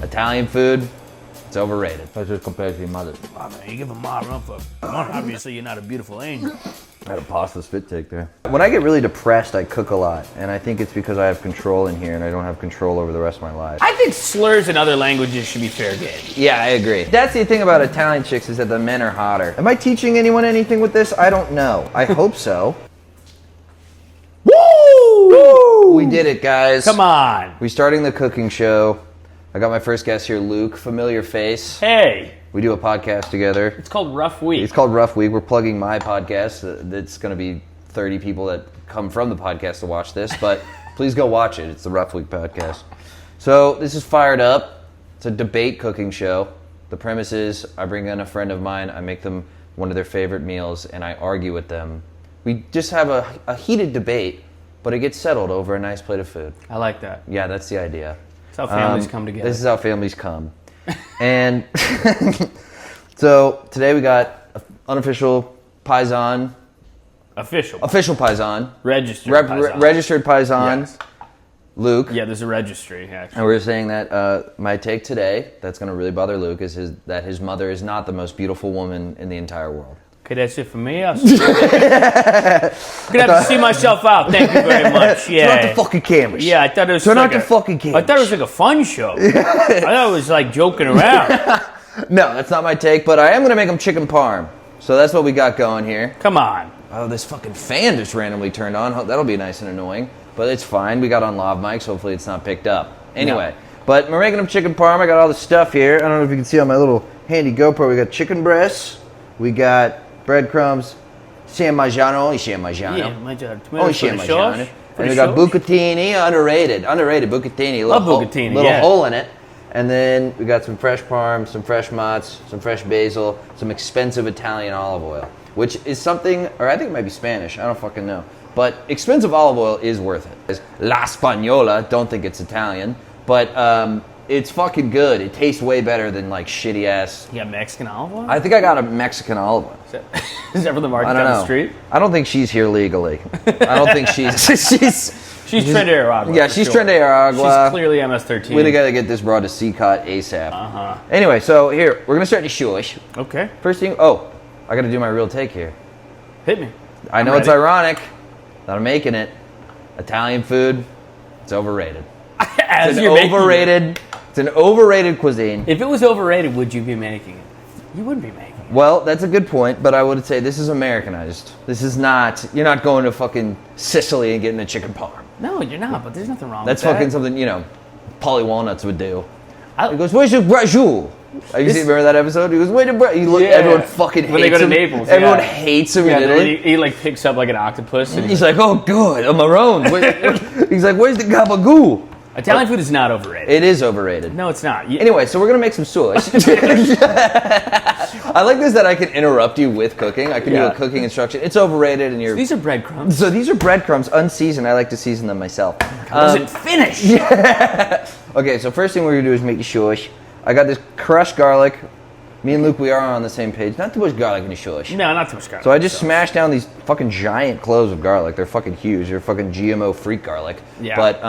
Italian food, it's overrated. That's just compared to your mother. Oh, man, you give a mom run for obviously you're not a beautiful angel. I had a pasta spit take there. When I get really depressed, I cook a lot, and I think it's because I have control in here and I don't have control over the rest of my life. I think slurs in other languages should be fair game. Yeah, I agree. That's the thing about Italian chicks is that the men are hotter. Am I teaching anyone anything with this? I don't know. I hope so. Woo! We did it, guys. Come on. We're starting the cooking show. I got my first guest here, Luke, familiar face. Hey. We do a podcast together. It's called Rough Week. It's called Rough Week. We're plugging my podcast. That's going to be 30 people that come from the podcast to watch this, but please go watch it. It's the Rough Week podcast. So this is fired up. It's a debate cooking show. The premise is I bring in a friend of mine, I make them one of their favorite meals, and I argue with them. We just have a heated debate, but it gets settled over a nice plate of food. I like that. Yeah, that's the idea. That's how families come together. This is how families come. And so today we got unofficial Parmesan. Official Parmesan. Registered Parmesan. Registered Parmesan. Yes. Luke. Yeah, there's a registry, actually. And we're saying that my take today, that's going to really bother Luke, is that his mother is not the most beautiful woman in the entire world. Okay, that's it for me. I'm gonna have to see myself out. Thank you very much. Yeah. Turn off the fucking cameras. Yeah, I thought it was Turn like off the fucking cameras. I thought it was like a fun show. I thought it was like joking around. No, that's not my take, but I am going to make them chicken parm. So that's what we got going here. Come on. Oh, this fucking fan just randomly turned on. That'll be nice and annoying. But it's fine. We got on lav mics. Hopefully it's not picked up. Anyway, no. But we're making them chicken parm. I got all the stuff here. I don't know if you can see on my little handy GoPro. We got chicken breasts. We got breadcrumbs. Parmesan, only Parmesan. Yeah, tomato Parmesan. And we got bucatini, underrated bucatini. Love bucatini, little hole in it. And then we got some fresh parm, some fresh mozz, some fresh basil, some expensive Italian olive oil, which is something, or I think it might be Spanish, I don't fucking know. But expensive olive oil is worth it. It's La Spagnola, don't think it's Italian, but it's fucking good. It tastes way better than like shitty ass. You got Mexican olive oil? I think I got a Mexican olive oil. Is that from the market down the street? I don't think she's here legally. I don't think She's Tren de Aragua. Yeah, she's Tren de Aragua. She's clearly MS-13. We gotta get this broad to CCOT ASAP. Uh-huh. Anyway, so here, we're gonna start the shush. Okay. First thing, I gotta do my real take here. Hit me. I know it's ironic that I'm making it. Italian food, it's overrated. It's an overrated cuisine. If it was overrated, would you be making it? You wouldn't be making it. Well, that's a good point, but I would say this is Americanized. This is not, you're not going to fucking Sicily and getting a chicken parm. No, you're not, but there's nothing wrong with that. That's fucking something, Polly Walnuts would do. He goes, where's your braciole? Remember that episode? He goes, where's your braciole? Everyone fucking hates him. When they go to Naples, everyone hates him in Italy. He like picks up like an octopus. And he's like, oh, good, a maroon. He's like, where's the gabagool? Italian food is not overrated. It is overrated. No, it's not. Anyway, so we're going to make some sauce. I like this that I can interrupt you with cooking. I can do a cooking instruction. It's overrated and you're... So these are breadcrumbs. So these are breadcrumbs, unseasoned. I like to season them myself. I wasn't finished. Yeah. Okay, so first thing we're going to do is make the sauce. I got this crushed garlic. Me and Luke, we are on the same page. Not too much garlic in the sauce. No, not too much garlic. So I just smashed down these fucking giant cloves of garlic. They're fucking huge. They're fucking GMO freak garlic. Yeah. But,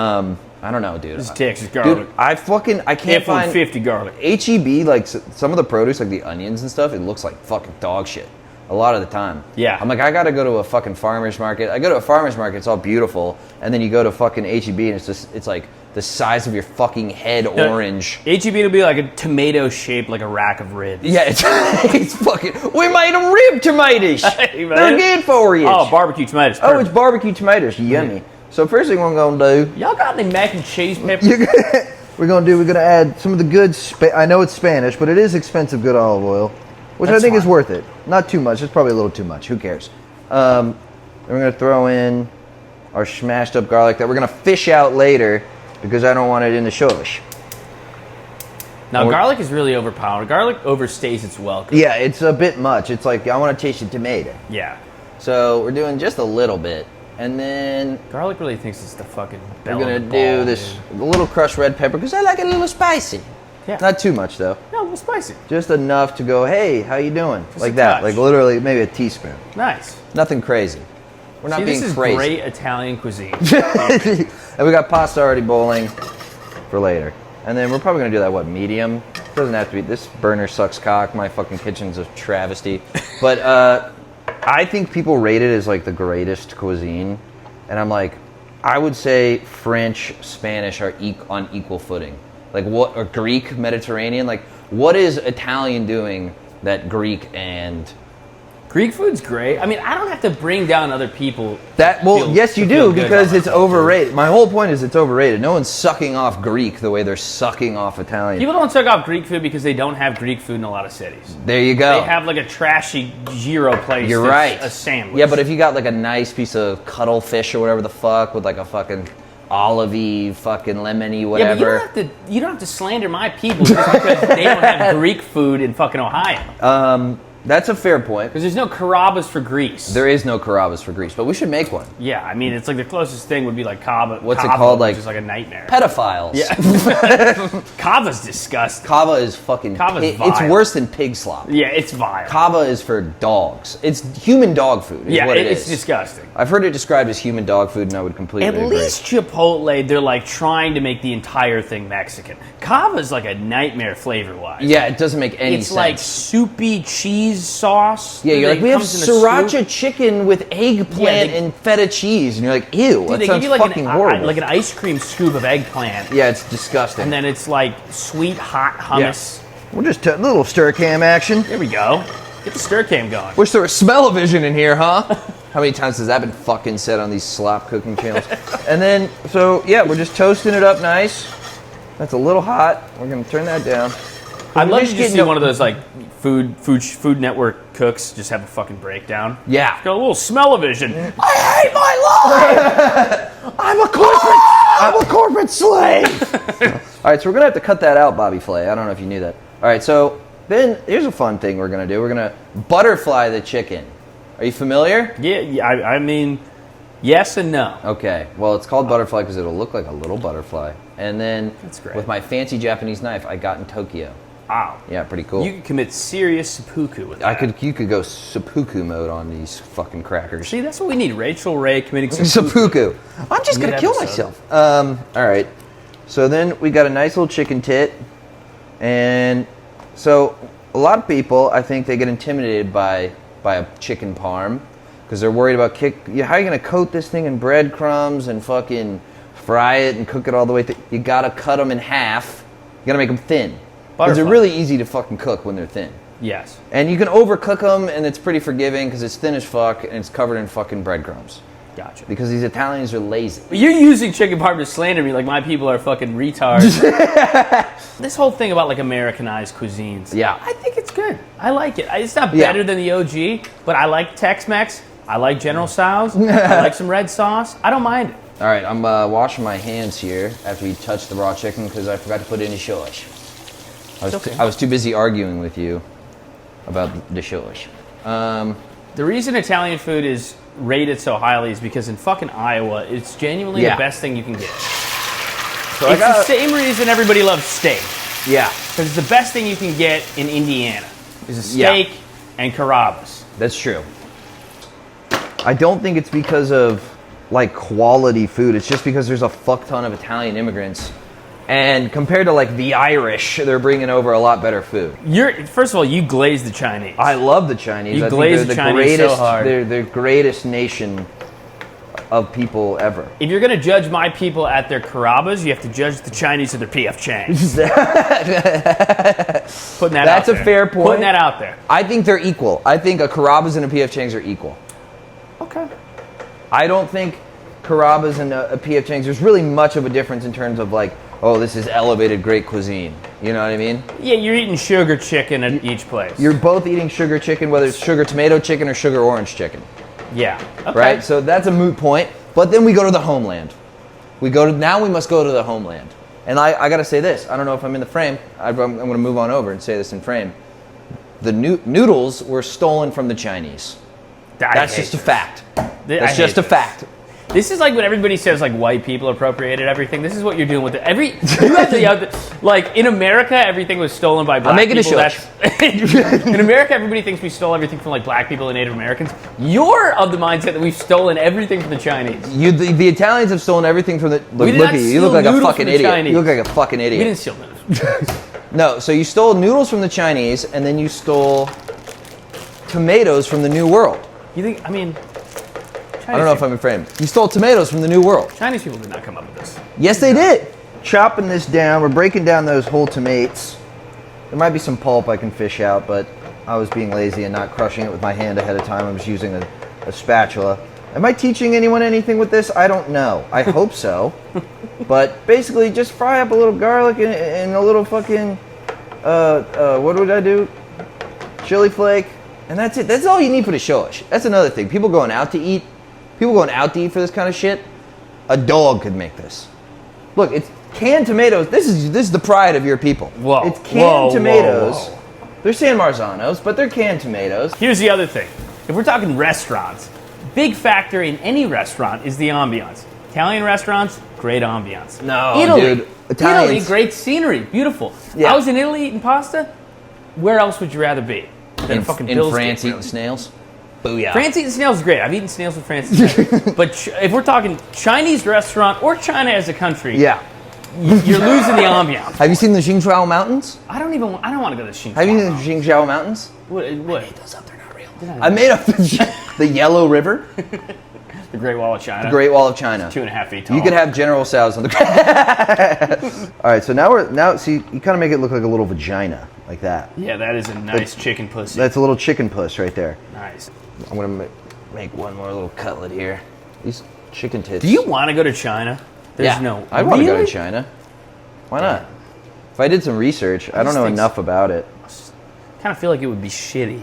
I don't know, dude. This is Texas garlic. Dude, I can't find... F-150 garlic. H-E-B, like, some of the produce, like the onions and stuff, it looks like fucking dog shit. A lot of the time. Yeah. I'm like, I gotta go to a fucking farmer's market. I go to a farmer's market, it's all beautiful. And then you go to fucking H-E-B and it's like the size of your fucking head orange. H-E-B will be like a tomato shaped like a rack of ribs. Yeah, it's fucking... We made them rib tomatoes. Hey, they're good for you. Oh, barbecue tomatoes. Perfect. Oh, it's barbecue tomatoes. Yummy. So first thing we're going to do... Y'all got any mac and cheese peppers? We're going to add some of the good... I know it's Spanish, but it is expensive good olive oil, which I think is worth it. Not too much. It's probably a little too much. Who cares? Then we're going to throw in our smashed up garlic that we're going to fish out later because I don't want it in the sauce. Now, garlic is really overpowered. Garlic overstays its welcome. Yeah, it's a bit much. It's like, I want to taste the tomato. Yeah. So we're doing just a little bit. And then... Garlic really thinks it's the fucking bell. We're going to do this little crushed red pepper because I like it a little spicy. Yeah. Not too much, though. No, a little spicy. Just enough to go, hey, how you doing? Just like that. Like literally maybe a teaspoon. Nice. Nothing crazy. We're not being crazy. This is great Italian cuisine. And we got pasta already boiling for later. And then we're probably gonna do that, what, medium? Doesn't have to be. This burner sucks cock. My fucking kitchen's a travesty. But I think people rate it as like the greatest cuisine. And I'm like, I would say French, Spanish are on equal footing. Like what, or Greek, Mediterranean. Like what is Italian doing that Greek and... Greek food's great. I mean, I don't have to bring down other people. Yes, you do, because it's overrated. My whole point is it's overrated. No one's sucking off Greek the way they're sucking off Italian. People don't suck off Greek food because they don't have Greek food in a lot of cities. There you go. They have like a trashy gyro place. You're that's right. A sandwich. Yeah, but if you got like a nice piece of cuttlefish or whatever the fuck with like a fucking olive-y, fucking lemony, whatever. Yeah, but you don't have to slander my people just because they don't have Greek food in fucking Ohio. That's a fair point. Because there's no Carrabba's for Greece. There is no Carrabba's for Greece, but we should make one. Yeah, I mean, it's like the closest thing would be like Cava. What's it Cava, called? Like which is like a nightmare. Pedophiles. Yeah. Cava's disgusting. Cava is fucking... Cava's it's vile. worse than pig slop. Yeah, it's vile. Cava is for dogs. It's human dog food is what it is. It's disgusting. I've heard it described as human dog food, and I would completely At agree. least Chipotle, they're like trying to make the entire thing Mexican. Cava's like a nightmare flavor-wise. Yeah, it doesn't make any It's sense. like soupy cheese sauce. Yeah, you're that like, we have comes in a sriracha soup. chicken with eggplant and feta cheese, and you're like, ew, Dude, that they sounds give you like fucking horrible. like an ice cream scoop of eggplant. Yeah, it's disgusting. And then it's like sweet hot hummus. We're just a little stir cam action. There we go. Get the stir cam going. Wish there was smell-o-vision in here, huh? How many times has that been fucking said on these slop cooking channels? And then, so yeah, we're just toasting it up nice. That's a little hot. We're gonna turn that down. I'd love to just just see getting- one of those like Food Network cooks just have a fucking breakdown. Yeah. Got a little smell-o-vision. I hate my life! I'm a corporate slave! All right, so we're gonna have to cut that out, Bobby Flay. I don't know if you knew that. All right, so then here's a fun thing we're gonna do. We're gonna butterfly the chicken. Are you familiar? Yeah, I mean, yes and no. Okay, well, it's called butterfly because it'll look like a little butterfly. And then That's great. with my fancy Japanese knife I got in Tokyo. Wow. Yeah, pretty cool. You could commit serious seppuku with that. You could go seppuku mode on these fucking crackers. See, that's what we need. Rachel Ray committing seppuku. Seppuku. I'm just gonna kill Mid-episode. myself. All right. So then we got a nice little chicken tit, and so a lot of people, I think, they get intimidated by a chicken parm because they're worried about how are you gonna coat this thing in breadcrumbs and fucking fry it and cook it all the way through? You gotta cut them in half. You gotta make them thin. Because they're Butterfly. really easy to fucking cook when they're thin. Yes. And you can overcook them, and it's pretty forgiving because it's thin as fuck and it's covered in fucking breadcrumbs. Gotcha. Because these Italians are lazy. You're using chicken parm to slander me like my people are fucking retards. This whole thing about like Americanized cuisines. Yeah. I think it's good. I like it. It's not Yeah. better than the OG, but I like Tex-Mex. I like General Tso's. I like some red sauce. I don't mind it. All right, I'm washing my hands here after we touched the raw chicken because I forgot to put in the sauce. I was too busy arguing with you about the sauce. The reason Italian food is rated so highly is because in fucking Iowa, it's genuinely Yeah. the best thing you can get. So It's the same reason everybody loves steak. Yeah, Because it's the best thing you can get in Indiana is a Yeah. steak and Carrabba's. that's true. I don't think it's because of like quality food. It's just because there's a fuck ton of Italian immigrants. And compared to like the Irish, they're bringing over a lot better food. First of all, you glaze the Chinese. I love the Chinese. You I think glaze they're the Chinese so hard. They're the greatest nation of people ever. If you're going to judge my people at their Carrabba's, you have to judge the Chinese at their P.F. Chang's. Putting that That's out a there. fair point. Putting that out there. I think they're equal. I think a Carrabba's and a P.F. Chang's are equal. Okay. I don't think Carrabba's and a P.F. Chang's, there's really much of a difference in terms of like, oh, this is elevated great cuisine. You know what I mean? Yeah, you're eating sugar chicken at each place. You're both eating sugar chicken, whether it's sugar tomato chicken or sugar orange chicken. Yeah. Okay. Right? So that's a moot point. But then we go to the homeland. Now we must go to the homeland. And I got to say this. I don't know if I'm in the frame. I'm going to move on over and say this in frame. The noodles were stolen from the Chinese. That's just a fact. That's just a fact. This is like when everybody says like white people appropriated everything. This is what you're doing with it. You actually have to, like in America, everything was stolen by black making a people. shush. In America, everybody thinks we stole everything from like black people and Native Americans. You're of the mindset that we've stolen everything from the Chinese. The Italians have stolen everything from the. We did Look not at you. You steal look like a noodles fucking from the idiot. Chinese. You look like a fucking We idiot. didn't steal noodles. No, so you stole noodles from the Chinese, and then you stole tomatoes from the New World. You think? I mean, I don't know if I'm in frame. You stole tomatoes from the New World. Chinese people did not come up with this. Yes, they did. Chopping this down, we're breaking down those whole tomatoes. There might be some pulp I can fish out, but I was being lazy and not crushing it with my hand ahead of time. I was using a spatula. Am I teaching anyone anything with this? I don't know. I hope so. But basically, just fry up a little garlic and a little fucking, what would I do? Chili flake. And that's it. That's all you need for the showish. That's another thing. People going out to eat for this kind of shit, a dog could make this. Look, it's canned tomatoes. This is the pride of your people. Whoa. It's canned tomatoes. Whoa. They're San Marzanos, but they're canned tomatoes. Here's the other thing. If we're talking restaurants, big factor in any restaurant is the ambiance. Italian restaurants, great ambiance. No, Italy, dude. Italians. Italy, great scenery, beautiful. Yeah. I was in Italy eating pasta. Where else would you rather be than fucking In Bill's France Gate, eating snails. Booyah. France eating snails is great. I've eaten snails with Francis. But if we're talking Chinese restaurant or China as a country, Yeah. you're losing the ambiance. Have you seen the Jingzhou Mountains? I don't want to go to Xinjiang. Have you seen the Jingzhou Mountains? What? Those up, they're not real. I made up the Yellow River, The Great Wall of China. the Great Wall of China. 2.5 feet tall. You could have General Tso's on the. All right, so now see, you kind of make it look like a little vagina, like that. Yeah, that is a nice chicken pussy. That's a little chicken puss right there. Nice. I'm gonna make one more little cutlet here. These chicken tits. Do you want to go to China? There's no. I want to go to Really? China. Why not? If I did some research, I don't know enough about it. Kind of feel like it would be shitty.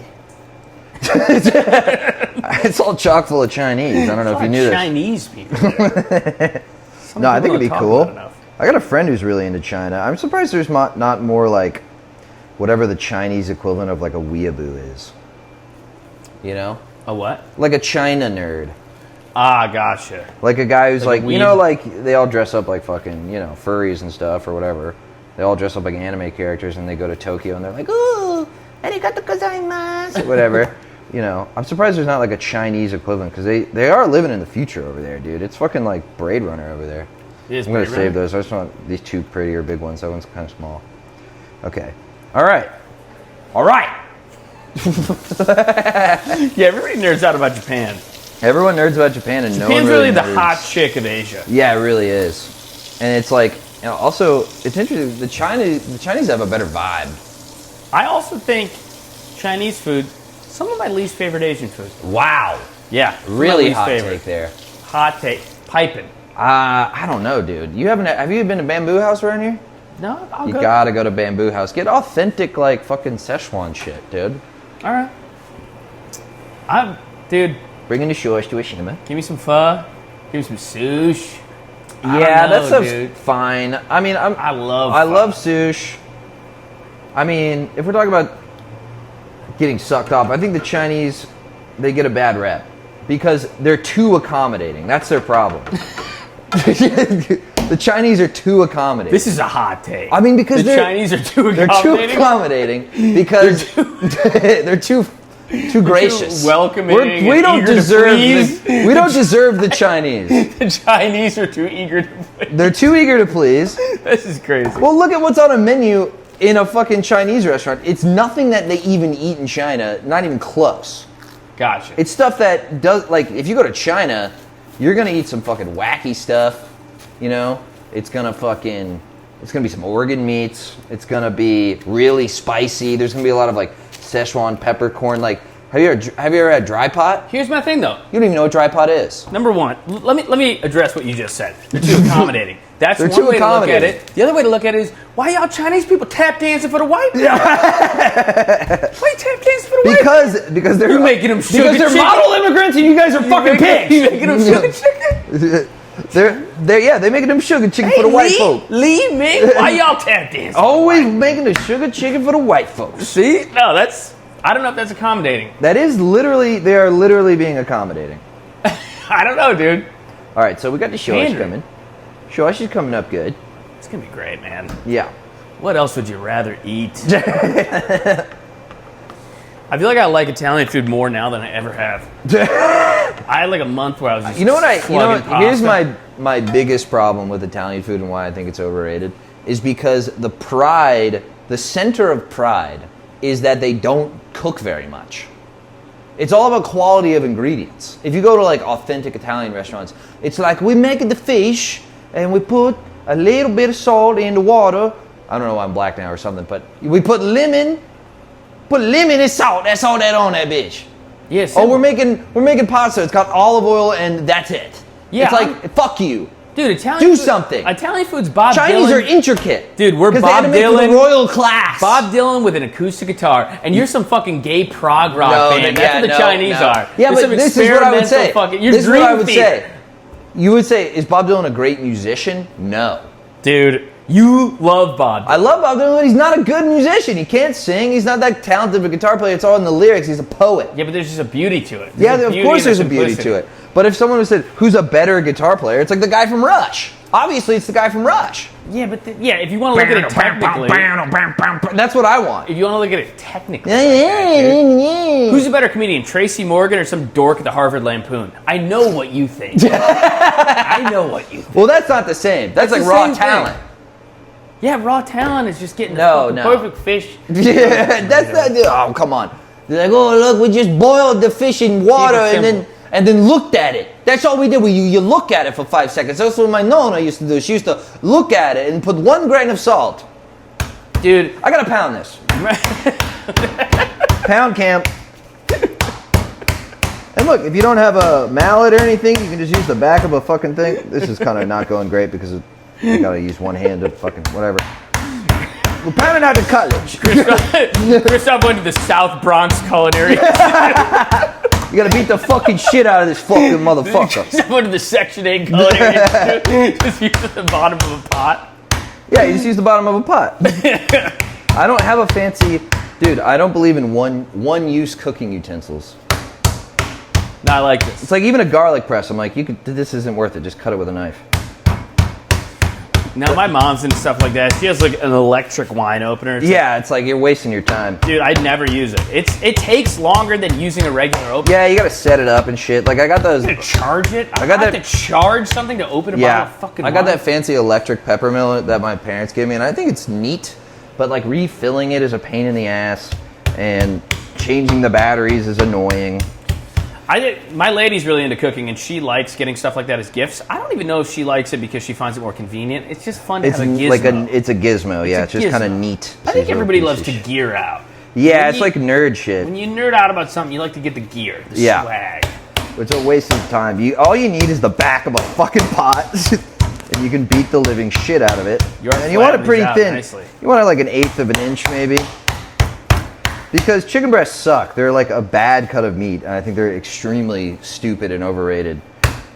It's all chock full of Chinese. I don't know if you knew this. Chinese people. There. No, I think it'd be Talk cool. about enough. I got a friend who's really into China. I'm surprised there's not more like whatever the Chinese equivalent of like a weeaboo is. You know? A what? Like a China nerd. Ah, gotcha. Like a guy who's Like like, a you know, weeb. like they all dress up like fucking, you know, furries and stuff or whatever. They all dress up like anime characters and they go to Tokyo and they're like, ooh, arigato gozaimasu, whatever. You know, I'm surprised there's not like a Chinese equivalent because they are living in the future over there, dude. It's fucking like Blade Runner over there. It is I'm gonna Blade save Runner. those. I just want these two prettier big ones. That one's kind of small. Okay. All right. All right. Yeah, everybody nerds out about Japan. Everyone nerds about Japan and no one Japan's really really the nerds. hot chick of Asia. Yeah, it really is. And it's like, you know, also, it's interesting. The Chinese have a better vibe. I also think Chinese food, some of my least favorite Asian food. Wow. Yeah, Really my least hot favorite. take there. Hot take. Piping. I don't know, dude. Have you been to Bamboo House around here? No, I'll You go. gotta go to Bamboo House. Get authentic, like, fucking Szechuan shit, dude. All right. Dude, Bringing the shores to a cinema. give me some pho. Give me some sushi. I Yeah, don't know, that stuff's dude. fine. I mean, I love I pho. love sushi. I mean, if we're talking about getting sucked off, I think the Chinese, they get a bad rep because they're too accommodating. That's their problem. The Chinese are too accommodating. This is a hot take. I mean, because the Chinese are too they're accommodating. too accommodating because they're too gracious, welcoming, We don't eager to deserve please. we don't deserve the Chinese. The Chinese are too eager to please. They're too eager to please. This is crazy. Well, look at what's on a menu in a fucking Chinese restaurant. It's nothing that they even eat in China, not even close. Gotcha. It's stuff that does, like, if you go to China, you're gonna eat some fucking wacky stuff, you know? It's gonna be some organ meats. It's gonna be really spicy. There's gonna be a lot of, like, Szechuan peppercorn. Like, have you ever had dry pot? Here's my thing, though. You don't even know what dry pot is. Number one, let me address what you just said. They're too accommodating. That's They're one too way to look at accommodating. it. The other way to look at it is, why y'all Chinese people tap dancing for the white people? Why you tap dancing for the white people? Because they're You're making them sugar because they're chicken. model immigrants and you guys are fucking pigs. You making them sugar chicken? They're making them sugar chicken for the white folk. Leave me. Why y'all tap dancing? Always making the sugar chicken for the white folks. See? No, I don't know if that's accommodating. They are literally being accommodating. I don't know, dude. All right, so we got the Shosh Andrew. coming. Shosh is coming up good. It's gonna be great, man. Yeah. What else would you rather eat? I feel like I like Italian food more now than I ever have. I had like a month where I was just slugging here's pasta. my biggest problem with Italian food and why I think it's overrated is because the center of pride is that they don't cook very much. It's all about quality of ingredients. If you go to like authentic Italian restaurants, it's like we make the fish and we put a little bit of salt in the water. I don't know why I'm black now or something, but we put lemon and salt. That's all that on that bitch. Yeah, Oh, we're making pasta. It's got olive oil and that's it. Yeah, It's like fuck you. dude, Italian Do food, something. Italian food's Bob Chinese Dylan. are intricate. Dude, we're 'Cause Bob they had to make Dylan. for the royal class. Bob Dylan with an acoustic guitar, and you're some fucking gay prog rock No, band. yeah, That's what the no, Chinese no. are. Yeah, They're but some this is what I would say. experimental fucking- you're This is what I would Dream say. Theater. You would say, is Bob Dylan a great musician? No. Dude, you love Bob Dylan. I love Bob Dylan, but he's not a good musician. He can't sing. He's not that talented of a guitar player. It's all in the lyrics. He's a poet. Yeah, but there's just a beauty to it. Yeah, of course there's a beauty to it. But if someone said, who's a better guitar player, it's like the guy from Rush. Obviously, it's the guy from Rush. Yeah, but if you want to look at it technically, That's what I want. if you want to look at it technically, like that, dude, who's a better comedian, Tracy Morgan or some dork at the Harvard Lampoon? I know what you think. I know what you think. Well, that's not the same. That's like the raw same talent. thing. Yeah, raw talent is just getting No, the no. perfect fish. Yeah, that's not. Oh, come on. They're like, oh look, we just boiled the fish in water and then looked at it. That's all we did. You look at it for 5 seconds. That's what my nonna used to do. She used to look at it and put 1 grain of salt. Dude, I gotta pound this. Pound camp. And look, if you don't have a mallet or anything, you can just use the back of a fucking thing. This is kind of not going great because you gotta use one hand to fucking whatever. We're pounding out the cutlets. Christophe went to the South Bronx culinary. You gotta beat the fucking shit out of this fucking motherfucker. Christophe went to the Section 8 culinary. Just use the bottom of a pot. Yeah, you just use the bottom of a pot. I don't have a fancy... Dude, I don't believe in one-use cooking utensils. No, I like this. It's like even a garlic press. I'm like, this isn't worth it. Just cut it with a knife. Now, my mom's into stuff like that. She has like an electric wine opener. Yeah, it's like you're wasting your time. Dude, I'd never use it. It takes longer than using a regular opener. Yeah, you gotta set it up and shit. Like I got those. To charge it? I got have that- to charge something to open a bottle of fucking I got wine? that fancy electric pepper mill that my parents gave me, and I think it's neat. But like refilling it is a pain in the ass, and changing the batteries is annoying. My lady's really into cooking, and she likes getting stuff like that as gifts. I don't even know if she likes it because she finds it more convenient. It's just fun to It's have a gizmo. like it's a gizmo. Yeah, it's just gizmo. kind of neat. I think everybody Piece loves of to shit. gear out. Yeah, When it's you- like nerd shit. When you nerd out about something, you like to get the gear, the Yeah. swag. It's a waste of time. All you need is the back of a fucking pot, and you can beat the living shit out of it. And you want it pretty flattens out thin. nicely. You want it like 1/8 of an inch, maybe. Because chicken breasts suck. They're like a bad cut of meat, and I think they're extremely stupid and overrated.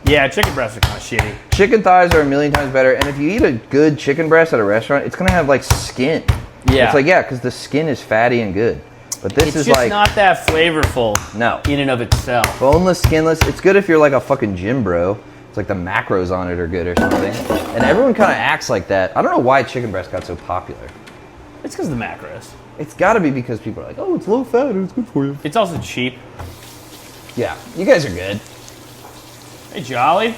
Yeah, chicken breasts are kind of shitty. Chicken thighs are a million times better, and if you eat a good chicken breast at a rrestaurant, it's gonna have like skin. Yeah. It's like, yeah, because the skin is fatty and good. But this It's is just like not that flavorful no. in and of itself. Boneless, skinless. It's good if you're like a fucking gym bro. It's like the macros on it are good or something. And everyone kind of acts like that. I don't know why chicken breast got so popular. It's because of the macros. It's got to be because people are like, oh, it's low fat and it's good for you. It's also cheap. Yeah, you guys are good. Hey, Jolly.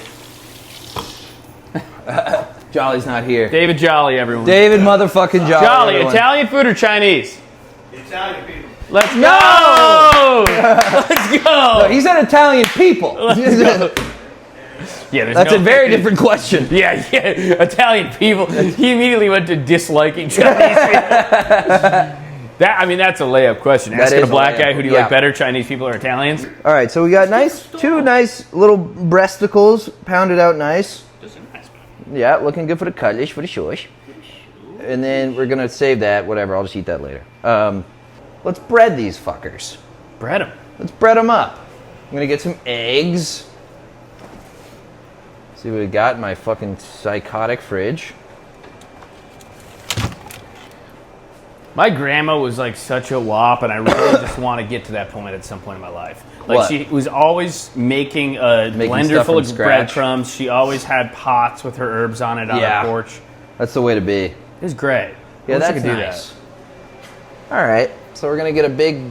Jolly's not here. David Jolly, everyone. David motherfucking Jolly. Jolly, everyone. Italian food or Chinese? Italian people. Let's go! No! Let's go! No, he said Italian people. Yeah, there's That's no a very fucking- different question. Yeah, Italian people. He immediately went to disliking Chinese people. That's a layup question. That Asking a is a black layup. guy, who do you Yeah. like better, Chinese people or Italians? All right, so we got two nice little breasticles, pounded out nice. Yeah, looking good for the cutlets, for the shosh. And then we're gonna save that, whatever, I'll just eat that later. Let's bread these fuckers. Bread them. Let's bread them up. I'm gonna get some eggs. See what we got in my fucking psychotic fridge. My grandma was like such a wop, and I really just want to get to that point at some point in my life. Like What? she was always making a blender stuff full from of scratch. breadcrumbs. She always had pots with her herbs on it on Yeah. her porch. That's the way to be. It was great. Yeah, I wish I that's could do nice. All right, so we're gonna get a big,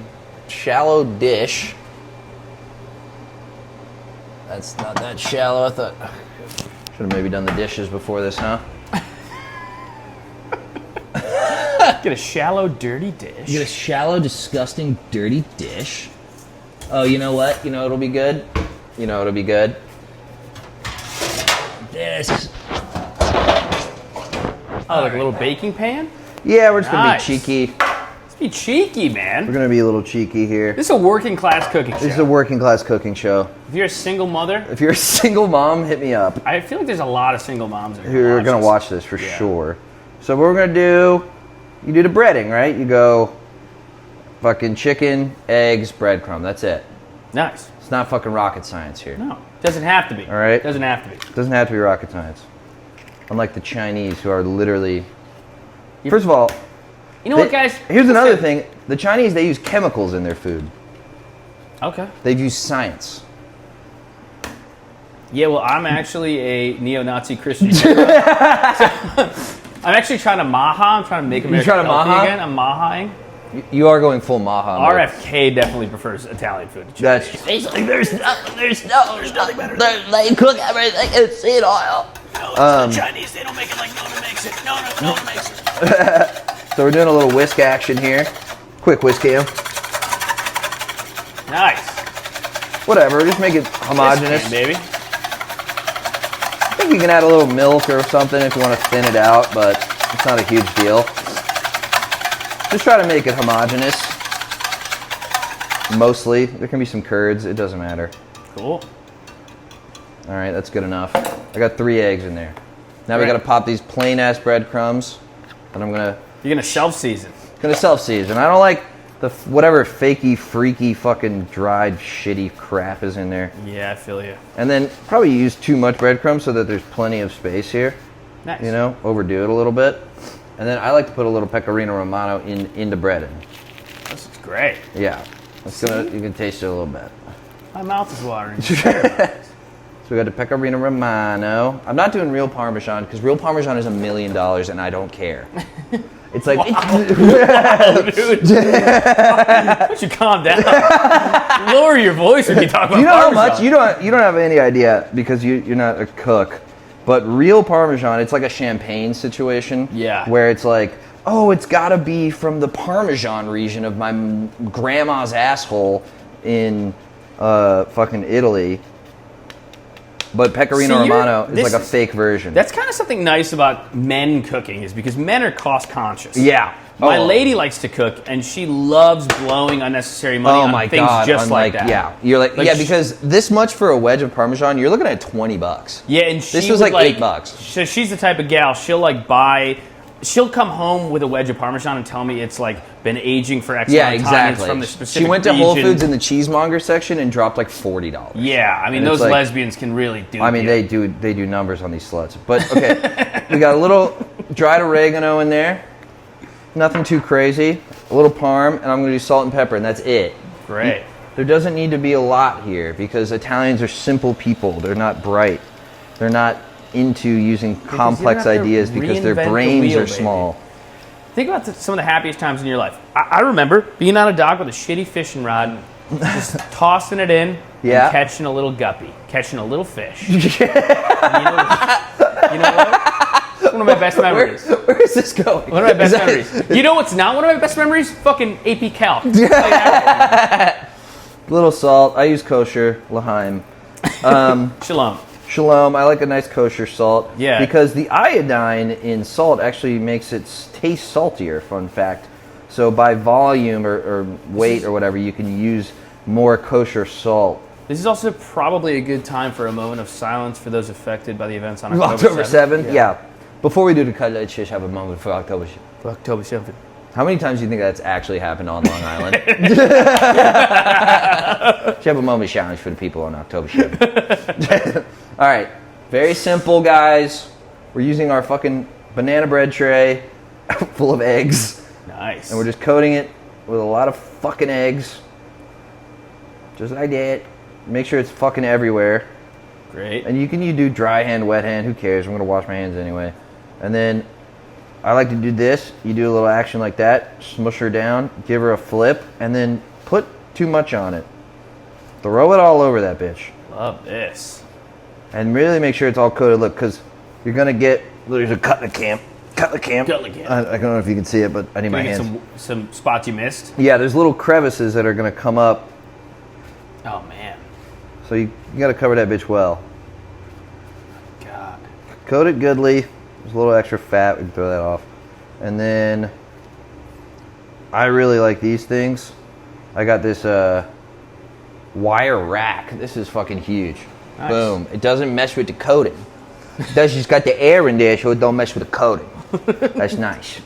shallow dish. That's not that shallow. I thought should have maybe done the dishes before this, huh? that. Get a shallow, dirty dish. Get a shallow, disgusting, dirty dish. Oh, you know what? You know it'll be good. You know it'll be good. This. Oh, like a little baking pan? Yeah, we're just gonna Nice. be cheeky. Let's be cheeky, man. We're gonna be a little cheeky here. This is a working class cooking show. This is a working class cooking show. If you're a single mother, If you're a single mom, hit me up. I feel like there's a lot of single moms Who are gonna this. watch this for Yeah. sure. So what we're gonna do, you do the breading, right? You go fucking chicken, eggs, breadcrumb. That's it. Nice. It's not fucking rocket science here. No, doesn't have to be. All right. Doesn't have to be. It doesn't have to be rocket science. Unlike the Chinese, who are literally. First of all, You know what, guys? Here's another thing. The Chinese, they use chemicals in their food. Okay. They've used science. Yeah, well, I'm actually a neo-Nazi Christian. I'm actually trying to maha. I'm trying to make America trying to healthy maha? again. I'm mahaing. You are going full maha. mode. RFK definitely prefers Italian food to That's Chinese. He's like, there's nothing better. They cook everything in seed oil. The Chinese, they don't make it like Nona makes it. Nona makes it. So we're doing a little whisk action here. Quick whisk cam. Nice. Whatever, just make it homogeneous. This can, baby. I think you can add a little milk or something if you want to thin it out, but it's not a huge deal. Just try to make it homogeneous. Mostly. There can be some curds. It doesn't matter. Cool. All right, that's good enough. I got 3 eggs in there. Now we Right. got to pop these plain-ass breadcrumbs, and I'm You're gonna self-season. gonna self-season. I don't like the whatever fakey, freaky, fucking dried, shitty crap is in there. Yeah, I feel you. And then probably use too much breadcrumbs so that there's plenty of space here. Nice. You know, overdo it a little bit. And then I like to put a little pecorino romano into breading. This is great. Yeah, it's gonna. You can taste it a little bit. My mouth is watering. So we got the pecorino romano. I'm not doing real Parmesan because real Parmesan is $1 million and I don't care. It's like Dude. Why don't you calm down? Lower your voice when you talk about you know how Parmesan. much you don't have any idea because you're not a cook. But real Parmesan, it's like a champagne situation. Yeah. Where it's like, oh, it's got to be from the Parmesan region of my grandma's asshole in fucking Italy. But Pecorino See, Romano is this like a fake version. That's kind of something nice about men cooking is because men are cost conscious. Yeah. My Oh. lady likes to cook and she loves blowing unnecessary money Oh on my things god! just on like that. Yeah, you're like yeah, sh- because this much for a wedge of Parmesan, you're looking at $20. Yeah, and she This was would, like $8. So she's the type of gal, she'll come home with a wedge of Parmesan and tell me it's like been aging for X Yeah, amount of time. It's exactly. from the specific She went to Whole region. Foods in the cheesemonger section and dropped like $40. Yeah, I mean And those it's like- lesbians can really do. I mean, they do numbers on these sluts. But okay, we got a little dried oregano in there. Nothing too crazy. A little parm, and I'm going to do salt and pepper, and that's it. Great. There doesn't need to be a lot here because Italians are simple people. They're not bright. They're not into using complex have to ideas because their reinvent the brains wheel, are baby. small. Think about some of the happiest times in your life. I remember being on a dock with a shitty fishing rod, just tossing it in Yeah. and catching a little guppy, catching a little fish. You know what? It's one of my best memories. Where is this going? One of my best Is that- memories. You know what's not one of my best memories? Fucking AP Calc. Little salt. I use kosher, L'chaim. Shalom. Shalom. I like a nice kosher salt. Yeah. Because the iodine in salt actually makes it taste saltier, fun fact. So by volume or weight or whatever, you can use more kosher salt. This is also probably a good time for a moment of silence for those affected by the events on October 7th? Yeah. Yeah. Before we do the cutlets, just have a moment for October. October 7th. How many times do you think that's actually happened on Long Island? Should have a moment challenge for the people on October 7th. All right. Very simple, guys. We're using our fucking banana bread tray full of eggs. Nice. And we're just coating it with a lot of fucking eggs. Just like that. Make sure it's fucking everywhere. Great. And you do dry hand, wet hand. Who cares? I'm going to wash my hands anyway. And then I like to do this. You do a little action like that. Smush her down. Give her a flip. And then put too much on it. Throw it all over that bitch. Love this. And really make sure it's all coated. Look, because you're going to get... There's a cutlet camp. Cutlet camp. I don't know if you can see it, but I need my hands. Some spots you missed? Yeah, there's little crevices that are going to come up. Oh, man. So you got to cover that bitch well. God. Coat it goodly. There's a little extra fat. We can throw that off. And then I really like these things. I got this wire rack. This is fucking huge. Nice. Boom. It doesn't mess with the coating. It does just got the air in there so it don't mess with the coating. That's nice.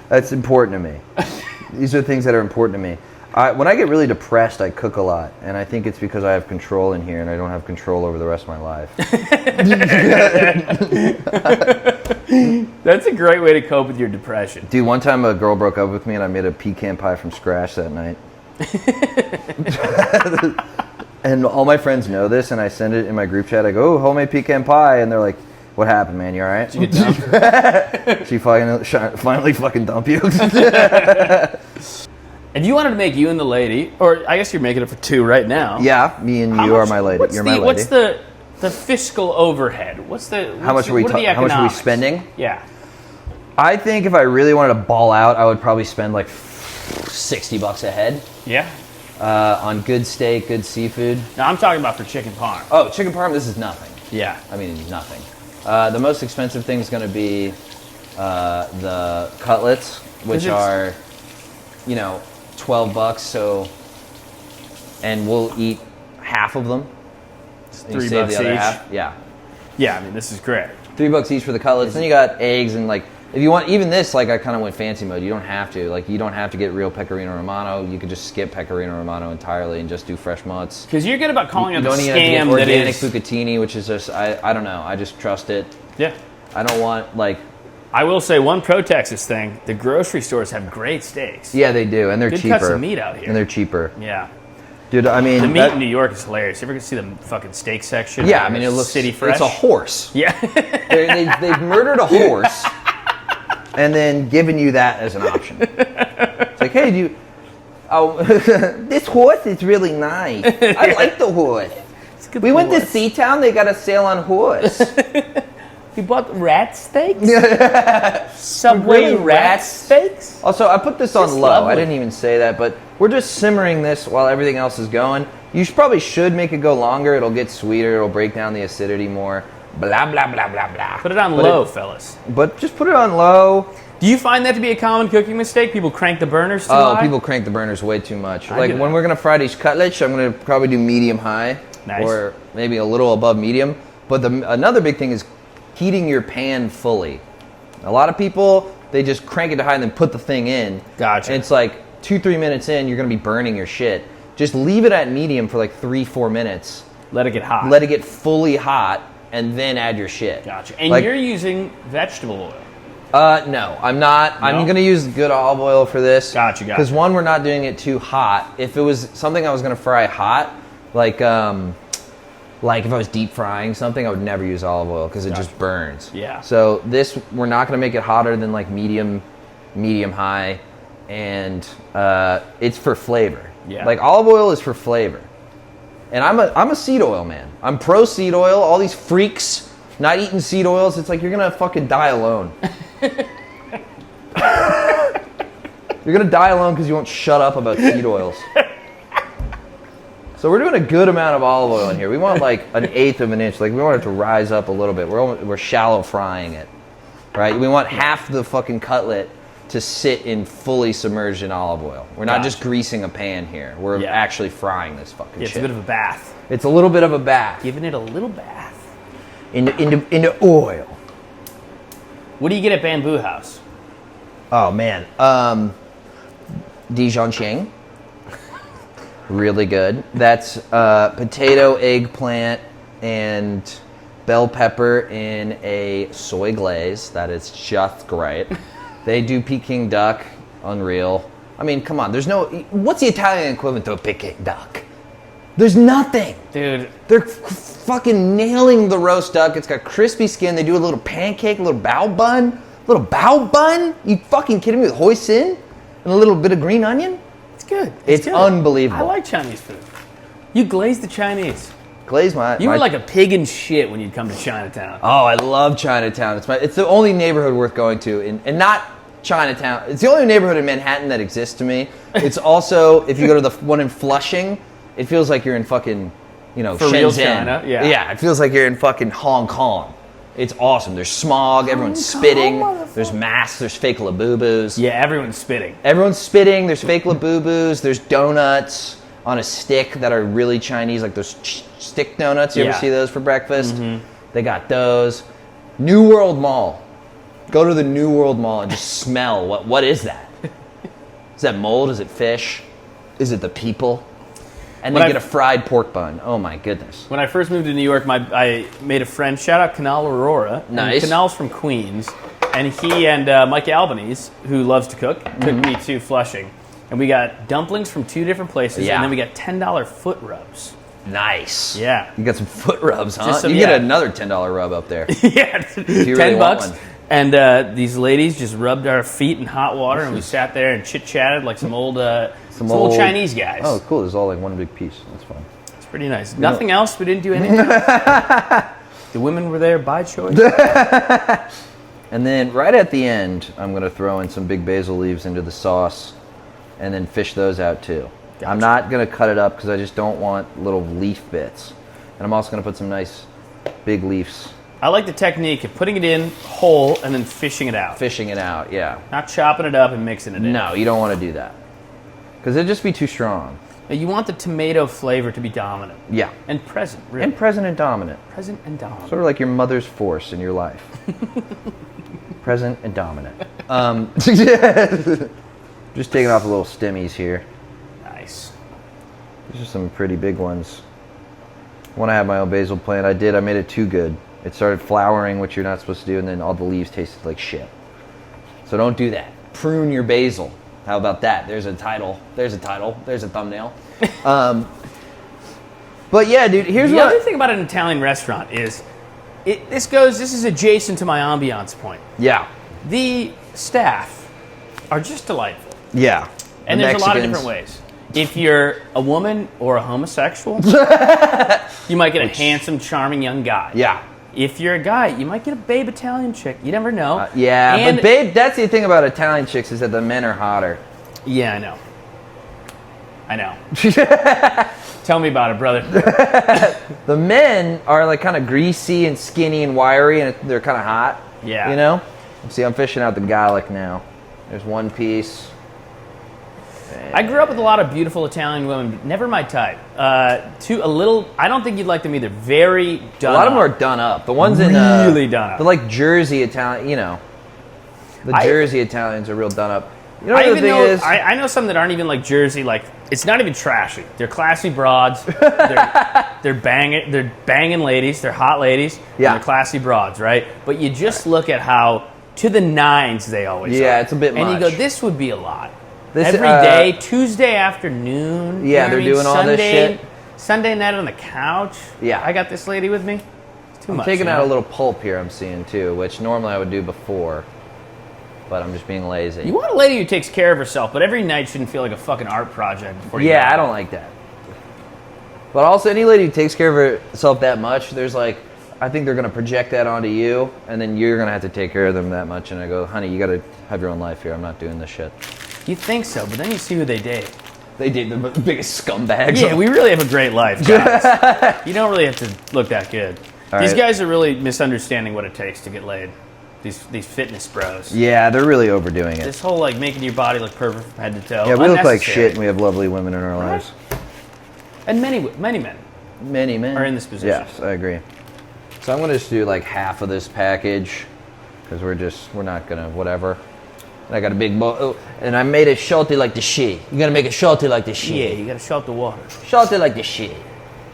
That's important to me. These are things that are important to me. When I get really depressed, I cook a lot. And I think it's because I have control in here and I don't have control over the rest of my life. That's a great way to cope with your depression. Dude, one time a girl broke up with me and I made a pecan pie from scratch that night. And all my friends know this, and I send it in my group chat. I go, "Oh, homemade pecan pie," and they're like, "What happened, man? You all right?" Did you get dumped? She finally fucking dump you. If you wanted to make you and the lady, or I guess you're making it for two right now. Yeah, me and you are my lady. You're my lady. What's the fiscal overhead? How much are we spending? Yeah. I think if I really wanted to ball out, I would probably spend like $60 a head. Yeah. On good steak, good seafood. No, I'm talking about for chicken parm. Oh, chicken parm, this is nothing. Yeah. I mean, nothing. The most expensive thing is going to be the cutlets, which are, $12. So, and we'll eat half of them. $3 save the other each. half. Yeah. Yeah, I mean, this is great. $3 each for the cutlets. Then you got eggs and if you want, even this, I kind of went fancy mode. You don't have to. You don't have to get real pecorino romano. You could just skip pecorino romano entirely and just do fresh mutts. Because you're good about calling it a scam. You don't even have to get organic bucatini, which is just, I don't know. I just trust it. Yeah. I don't want, I will say one pro Texas thing, the grocery stores have great steaks. Yeah, they do, and they're good cheaper. Cuts of meat out here. And they're cheaper. Yeah. Dude, I mean... The meat in New York is hilarious. You ever see the fucking steak section? Yeah, I mean, it looks... City Fresh? It's a horse. Yeah. They've murdered a horse and then given you that as an option. It's like, hey, this horse is really nice. I like the horse. We went to Seatown. They got a sale on horse. You bought rat steaks? Subway rat steaks? Also, I put this on low. Lovely. I didn't even say that, but we're just simmering this while everything else is going. You probably should make it go longer. It'll get sweeter. It'll break down the acidity more. Blah, blah, blah, blah, blah. Put it on low, fellas. But just put it on low. Do you find that to be a common cooking mistake? People crank the burners too high? Oh, people crank the burners way too much. When we're going to fry these cutlets, I'm going to probably do medium high. Nice. Or maybe a little above medium. But another big thing is heating your pan fully. A lot of people, they just crank it to high and then put the thing in. Gotcha. And it's 2-3 minutes in, you're going to be burning your shit. Just leave it at medium for 3-4 minutes. Let it get hot. Let it get fully hot, and then add your shit. Gotcha. And you're using vegetable oil. No, I'm not. No? I'm going to use good olive oil for this. Gotcha. Because one, we're not doing it too hot. If it was something I was going to fry hot, like if I was deep frying something, I would never use olive oil because it just burns. Yeah. So this, we're not going to make it hotter than medium high, and it's for flavor. Yeah. Olive oil is for flavor. And I'm a seed oil man. I'm pro seed oil. All these freaks not eating seed oils, it's you're going to fucking die alone. You're going to die alone because you won't shut up about seed oils. So we're doing a good amount of olive oil in here. We want 1/8 of an inch. We want it to rise up a little bit. We're shallow frying it, right? We want half the fucking cutlet to sit in fully submerged in olive oil. We're not just greasing a pan here. We're actually frying this fucking shit. It's a bit of a bath. It's a little bit of a bath. Giving it a little bath. In the oil. What do you get at Bamboo House? Oh man, Dijon Ching. Really good. That's potato, eggplant, and bell pepper in a soy glaze. That is just great. They do Peking duck, unreal. I mean, come on. There's no. What's the Italian equivalent to a Peking duck? There's nothing, dude. They're fucking nailing the roast duck. It's got crispy skin. They do a little pancake, a little bao bun. You fucking kidding me? With hoisin and a little bit of green onion. It's good. It's good. unbelievable. I like Chinese food. You glaze the Chinese. Glaze my. You were like a pig in shit when you'd come to Chinatown. Oh, I love Chinatown. It's the only neighborhood worth going to, and not Chinatown. It's the only neighborhood in Manhattan that exists to me. It's also, if you go to the one in Flushing, it feels like you're in fucking, For Shenzhen. real China, yeah. Yeah, it feels like you're in fucking Hong Kong. It's awesome. There's smog, everyone's spitting, there's masks, there's fake labubus. Yeah, everyone's spitting. Everyone's spitting, there's fake labubus, there's donuts on a stick that are really Chinese, like those stick donuts. You ever see those for breakfast? Mm-hmm. They got those. New World Mall. Go to the New World Mall and just smell. What is that? Is that mold? Is it fish? Is it the people? And then get a fried pork bun. Oh my goodness. When I first moved to New York, I made a friend. Shout out Canal Aurora. Nice. Canal's from Queens. And he and Mike Albanese, who loves to cook, took me to Flushing. And we got dumplings from 2 different places. And then we got $10 foot rubs. Nice. Yeah. You got some foot rubs, huh? Some, you get another $10 rub up there. Yeah. You really $10. And these ladies just rubbed our feet in hot water, and we sat there and chit-chatted like some old Chinese guys. Oh, cool. It's all like one big piece. That's fun. It's pretty nice. Nothing else. We didn't do anything. The women were there by choice. And then right at the end, I'm going to throw in some big basil leaves into the sauce and then fish those out too. Gotcha. I'm not going to cut it up because I just don't want little leaf bits. And I'm also going to put some nice big leaves. I like the technique of putting it in whole and then fishing it out. Fishing it out, yeah. Not chopping it up and mixing it in. No, you don't want to do that. Because it'd just be too strong. You want the tomato flavor to be dominant. Yeah. And present, really. And present and dominant. Present and dominant. Sort of like your mother's force in your life. Present and dominant. Just taking off the little stemmies here. Nice. These are some pretty big ones. When I had my own basil plant, I made it too good. It started flowering, which you're not supposed to do, and then all the leaves tasted like shit. So don't do that. Prune your basil. How about that? There's a title. There's a thumbnail. But yeah, dude, here's the other thing about an Italian restaurant is, this is adjacent to my ambiance point. Yeah. The staff are just delightful. Yeah. And there's a lot of different ways. If you're a woman or a homosexual, you might get a handsome, charming young guy. Yeah. If you're a guy, you might get a babe Italian chick. You never know. But babe, that's the thing about Italian chicks is that the men are hotter. Yeah, I know. Tell me about it, brother. The men are like kind of greasy and skinny and wiry, and they're kind of hot. Yeah. You know? See, I'm fishing out the garlic now. There's one piece. I grew up with a lot of beautiful Italian women, but never my type. I don't think you'd like them either. Very done up. A lot of them are done up. The ones really done up. They're like Jersey Italian, The Jersey Italians are real done up. You know what the thing is? I know some that aren't even like Jersey. Like, it's not even trashy. They're classy broads. They're banging ladies. They're hot ladies. Yeah. And they're classy broads, right? But you just look at how to the nines they always are. Yeah, it's a bit much. And you go, this would be a lot. Every day, Tuesday afternoon. Yeah, they're doing all this shit. Sunday night on the couch. Yeah. I got this lady with me. It's too much. I'm taking out a little pulp here I'm seeing too, which normally I would do before. But I'm just being lazy. You want a lady who takes care of herself, but every night shouldn't feel like a fucking art project before you I don't like that. But also, any lady who takes care of herself that much, I think they're going to project that onto you, and then you're going to have to take care of them that much. And I go, honey, you got to have your own life here. I'm not doing this shit. You think so, but then you see who they date. They date the biggest scumbags. Yeah, we really have a great life, guys. You don't really have to look that good. These guys are really misunderstanding what it takes to get laid. These fitness bros. Yeah, they're really overdoing it. This whole making your body look perfect from head to toe. Yeah, we look like shit and we have lovely women in our lives. And many men. Many men are in this position. Yes, I agree. So I'm going to just do like half of this package because we're not going to whatever. And I got a big bowl, and I made it salty like the shit. You got to make it salty like the shit. Yeah, you got to salt the water. Salty like the shit.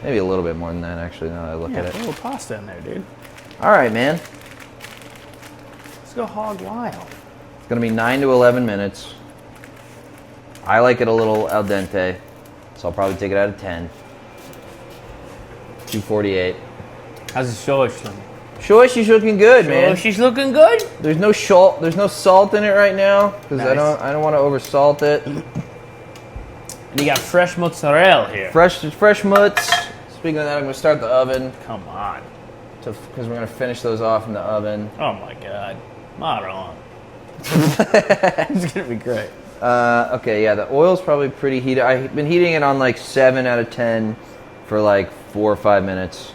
Maybe a little bit more than that, actually, now that I look at it. A little pasta in there, dude. All right, man. Let's go hog wild. Let's going to be 9 to 11 minutes. I like it a little al dente, so I'll probably take it out of 10. 248. How's the sauce looking? Sure, she's looking good, man. Oh, she's looking good? There's no salt. There's no salt in it right now because Nice. I don't want to oversalt it. And you got fresh mozzarella here. Fresh mutts. Speaking of that, I'm gonna start the oven Come on. because we're gonna finish those off in the oven. Oh my God. Maron. It's gonna be great. Okay, yeah, the oil's probably pretty heated. I've been heating it on like 7 out of 10 for like 4 or 5 minutes.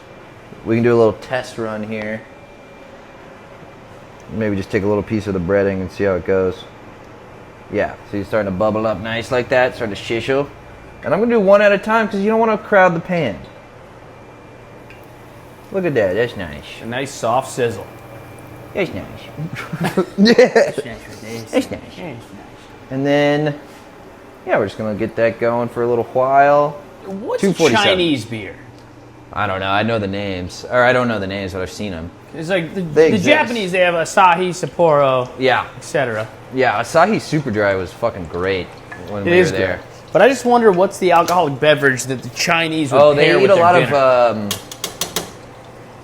We can do a little test run here. Maybe just take a little piece of the breading and see how it goes. Yeah, so you're starting to bubble up nice like that, starting to shishel. And I'm gonna do one at a time because you don't want to crowd the pan. Look at that, that's nice. A nice soft sizzle. That's nice. That's nice. That's nice. And then, yeah, we're just gonna get that going for a little while. What's a 247. Chinese beer? I don't know. I know the names, or I don't know the names, but I've seen them. It's like the exist. Japanese, they have Asahi, Sapporo, Yeah, etc. yeah. Asahi Super Dry was fucking great when we were there. Good. But I just wonder what's the alcoholic beverage that the Chinese would Oh, pair they eat with a their lot dinner? of.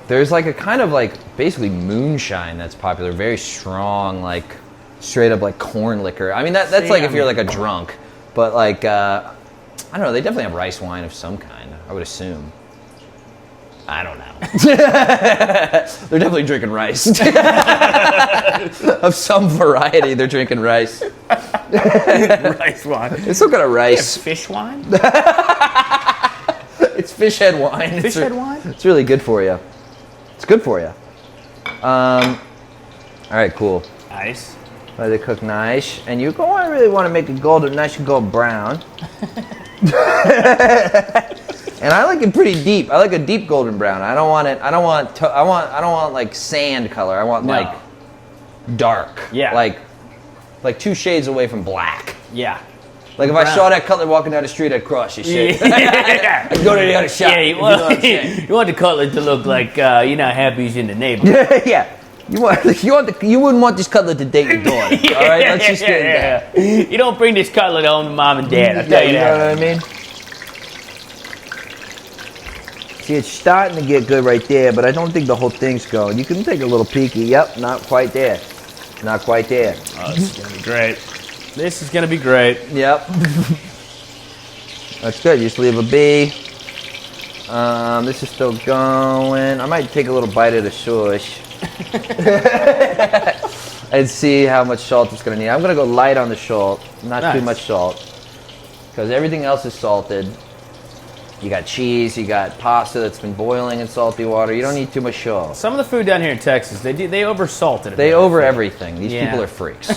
There's like a kind of like basically moonshine that's popular, very strong, like straight up like corn liquor. I mean that's See, like if I you're mean- like a drunk, but like I don't know. They definitely have rice wine of some kind. I would assume. I don't know. They're definitely drinking rice of some variety. They're drinking rice. rice wine. It's some kind of rice. Fish wine? It's fish head wine. Fish head wine? It's really good for you. It's good for you. All right, cool. Nice. Let it cook nice, and you really want to make it golden, nice and golden brown. And I like it pretty deep. I like a deep golden brown. I don't want it. I don't want like sand color. I want like dark. Yeah. Like 2 shades away from black. Yeah. Like if I Brown. saw that cutlet walking down the street, I'd cross your shit. Yeah. I'd go to the other shop. Yeah, if you you know what want, I'm saying. you want the cutlet to look like you're not happy he's in the neighborhood. Yeah. You wouldn't want this cutlet to date your daughter. All right, let's just get that. You don't bring this cutlet home to mom and dad. I'll tell you You know that. what I mean? See, it's starting to get good right there, but I don't think the whole thing's going. You can take a little peeky. Yep, not quite there. Not quite there. Oh, this is gonna be great. This is gonna be great. Yep. That's good. Just leave a B. This is still going. I might take a little bite of the sauce. And see how much salt it's going to need. I'm going to go light on the salt. Not too Nice. much salt. Because everything else is salted. You got cheese. You got pasta that's been boiling in salty water. You don't need too much salt. Some of the food down here in Texas, they oversalt it. a They bit. over everything. These Yeah. people are freaks.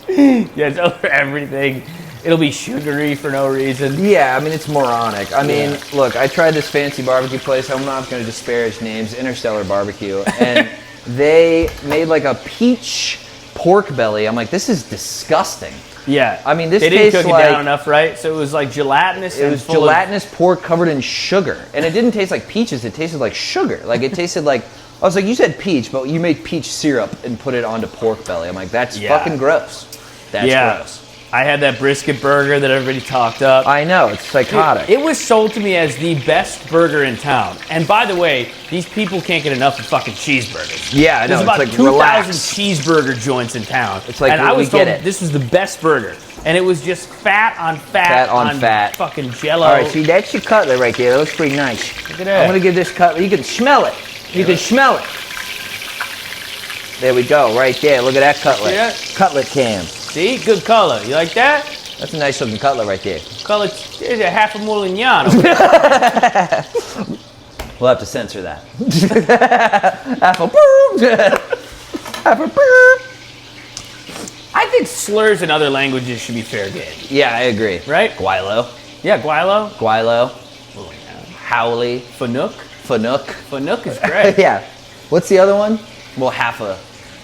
Yeah, it's over everything. It'll be sugary for no reason. Yeah, I mean, it's moronic. I mean, Yeah. look, I tried this fancy barbecue place. I'm not going to disparage names, Interstellar Barbecue. And they made like a peach pork belly. I'm like, this is disgusting. Yeah. I mean, this they didn't tastes cook it like- down enough, right? So it was like gelatinous. It and was full of- gelatinous pork covered in sugar. And it didn't taste like peaches. It tasted like sugar. Like, it tasted like... I was like, you said peach, but you made peach syrup and put it onto pork belly. I'm like, that's Yeah. fucking gross. That's Yeah. gross. I had that brisket burger that everybody talked up. I know, it's psychotic. It was sold to me as the best burger in town. And by the way, these people can't get enough of fucking cheeseburgers. Yeah, I know. There's about it's like 2,000 relax. cheeseburger joints in town. It's like, and I we was get told it. this was the best burger. And it was just fat on fat, Fat on fat. fucking jello. All right, see, that's your cutlet right there. That looks pretty nice. Look at that. I'm going to give this cutlet, you can smell it. You can smell it. There we go, right there. Look at that cutlet. See that? Cutlet cam. See? Good color. You like that? That's a nice looking cutlet right there. Color, there's a half a Molignano. over there. We'll have to censor that. Half a boom. Half a boom. I think slurs in other languages should be fair game. Yeah, I agree. Right? Guaylo. Yeah, guaylo. Guaylo. Oh, yeah. Howley. Fanook. Fanook. Fanook is great. Yeah. What's the other one? Well, half a.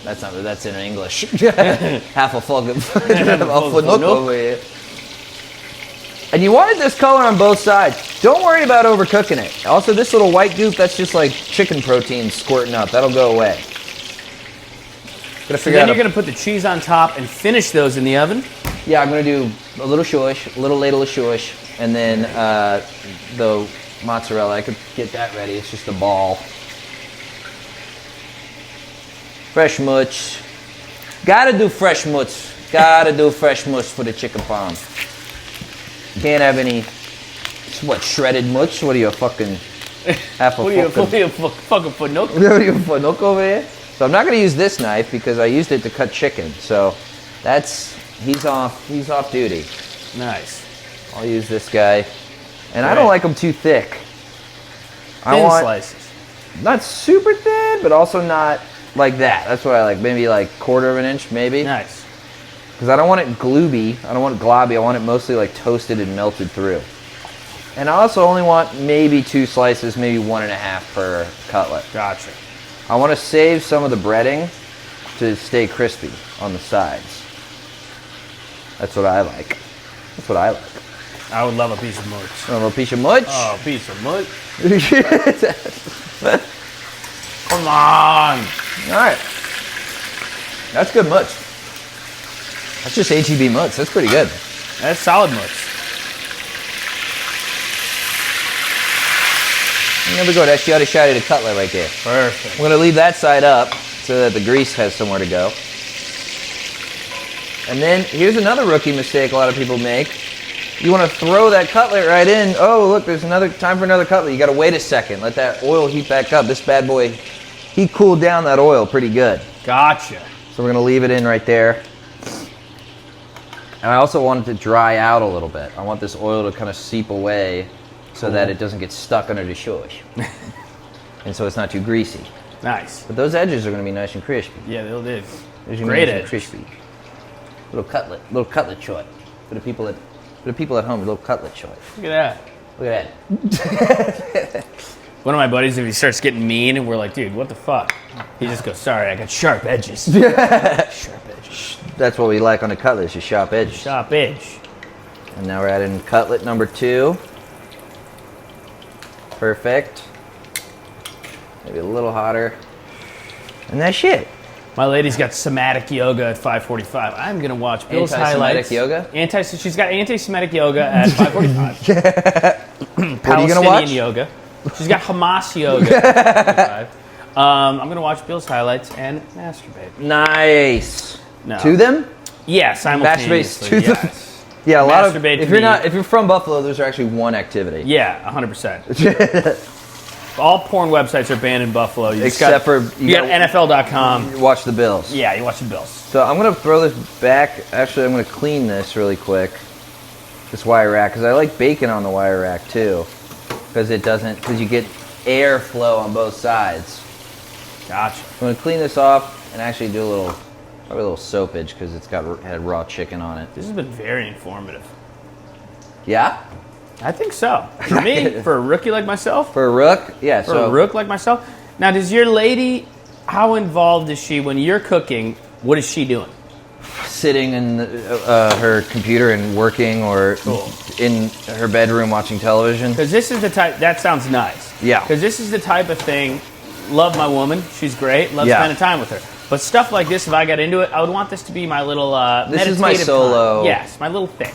That's in English. Half a fucking a Fanook over here. And you wanted this color on both sides. Don't worry about overcooking it. Also, this little white goop, that's just like chicken protein squirting up. That'll go away. Gotta So figure then out you're going to put the cheese on top and finish those in the oven? Yeah, I'm gonna do a little shush, a little ladle of shush, and then the mozzarella. I could get that ready. It's just a ball. Fresh much. Gotta do fresh much. Gotta do fresh much for the chicken parm. Can't have any, what, shredded much? What are you, a fucking half a What are you, fucking... fucking footnote? What are you, a funnel over here? So I'm not gonna use this knife because I used it to cut chicken. So that's, he's off duty. Nice. I'll use this guy. And I don't like them too thick. I Thin want slices. not super thin, but also not like that. That's what I like. Maybe like 1/4 of an inch, maybe. Nice. Because I don't want it glooby. I don't want it globby. I want it mostly like toasted and melted through. And I also only want maybe 2 slices, maybe 1.5 per cutlet. Gotcha. I want to save some of the breading to stay crispy on the sides. That's what I like. That's what I like. I would love a piece of much. A little piece of much. Oh, a piece of much. Come on. All right. That's good much. That's just HEB much. That's pretty good. That's solid much. There we go. That's shotty shotty the cutlet right there. Perfect. I'm going to leave that side up so that the grease has somewhere to go. And then here's another rookie mistake a lot of people make. You want to throw that cutlet right in. Oh, look, there's another time for another cutlet. You got to wait a second. Let that oil heat back up. This bad boy, he cooled down that oil pretty good. Gotcha. So we're going to leave it in right there. And I also want it to dry out a little bit. I want this oil to kind of seep away so that it doesn't get stuck under the shush. And so it's not too greasy. Nice. But those edges are going to be nice and crispy. Yeah, they'll do. Those are Great nice and edge. crispy. Little cutlet choy. For the people at home, a little cutlet choy. Look at that. Look at that. One of my buddies, if he starts getting mean, and we're like, dude, what the fuck? He just goes, sorry, I got sharp edges. Sharp edges. That's what we like on the cutlets, is sharp edges. Sharp edge. And now we're adding cutlet number 2. Perfect. Maybe a little hotter. And that's it. My lady's got somatic yoga at 5:45. I'm gonna watch Bill's Anti-Semitic highlights. yoga? She's got anti-Semitic yoga at 5:45. What are you gonna watch? Palestinian yoga. She's got Hamas yoga at 5:45. I'm gonna watch Bill's highlights and masturbate. Nice. No. To them? Yeah, simultaneously. Masturbate to them? Yes. Yeah, a lot of. Masturbate to If you're from Buffalo, there's actually one activity. Yeah, 100%. All porn websites are banned in Buffalo. You Except for you got NFL.com. You watch the Bills. Yeah, you watch the Bills. So I'm gonna throw this back. Actually, I'm gonna clean this really quick. This wire rack, because I like bacon on the wire rack too, because you get air flow on both sides. Gotcha. I'm gonna clean this off and actually do probably a little soapage because had raw chicken on it. This has been very informative. Yeah. I think so. For me, for a rookie like myself, For a rook, yeah. for a rook like myself. Now, does your lady, how involved is she when you're cooking? What is she doing? Sitting in her computer and working, or in her bedroom watching television. Because this is the type, that sounds nice. Yeah. Because this is the type of thing, love my woman, she's great, love spending time with her. But stuff like this, if I got into it, I would want this to be my little This is meditative my solo. time. Yes, my little thing.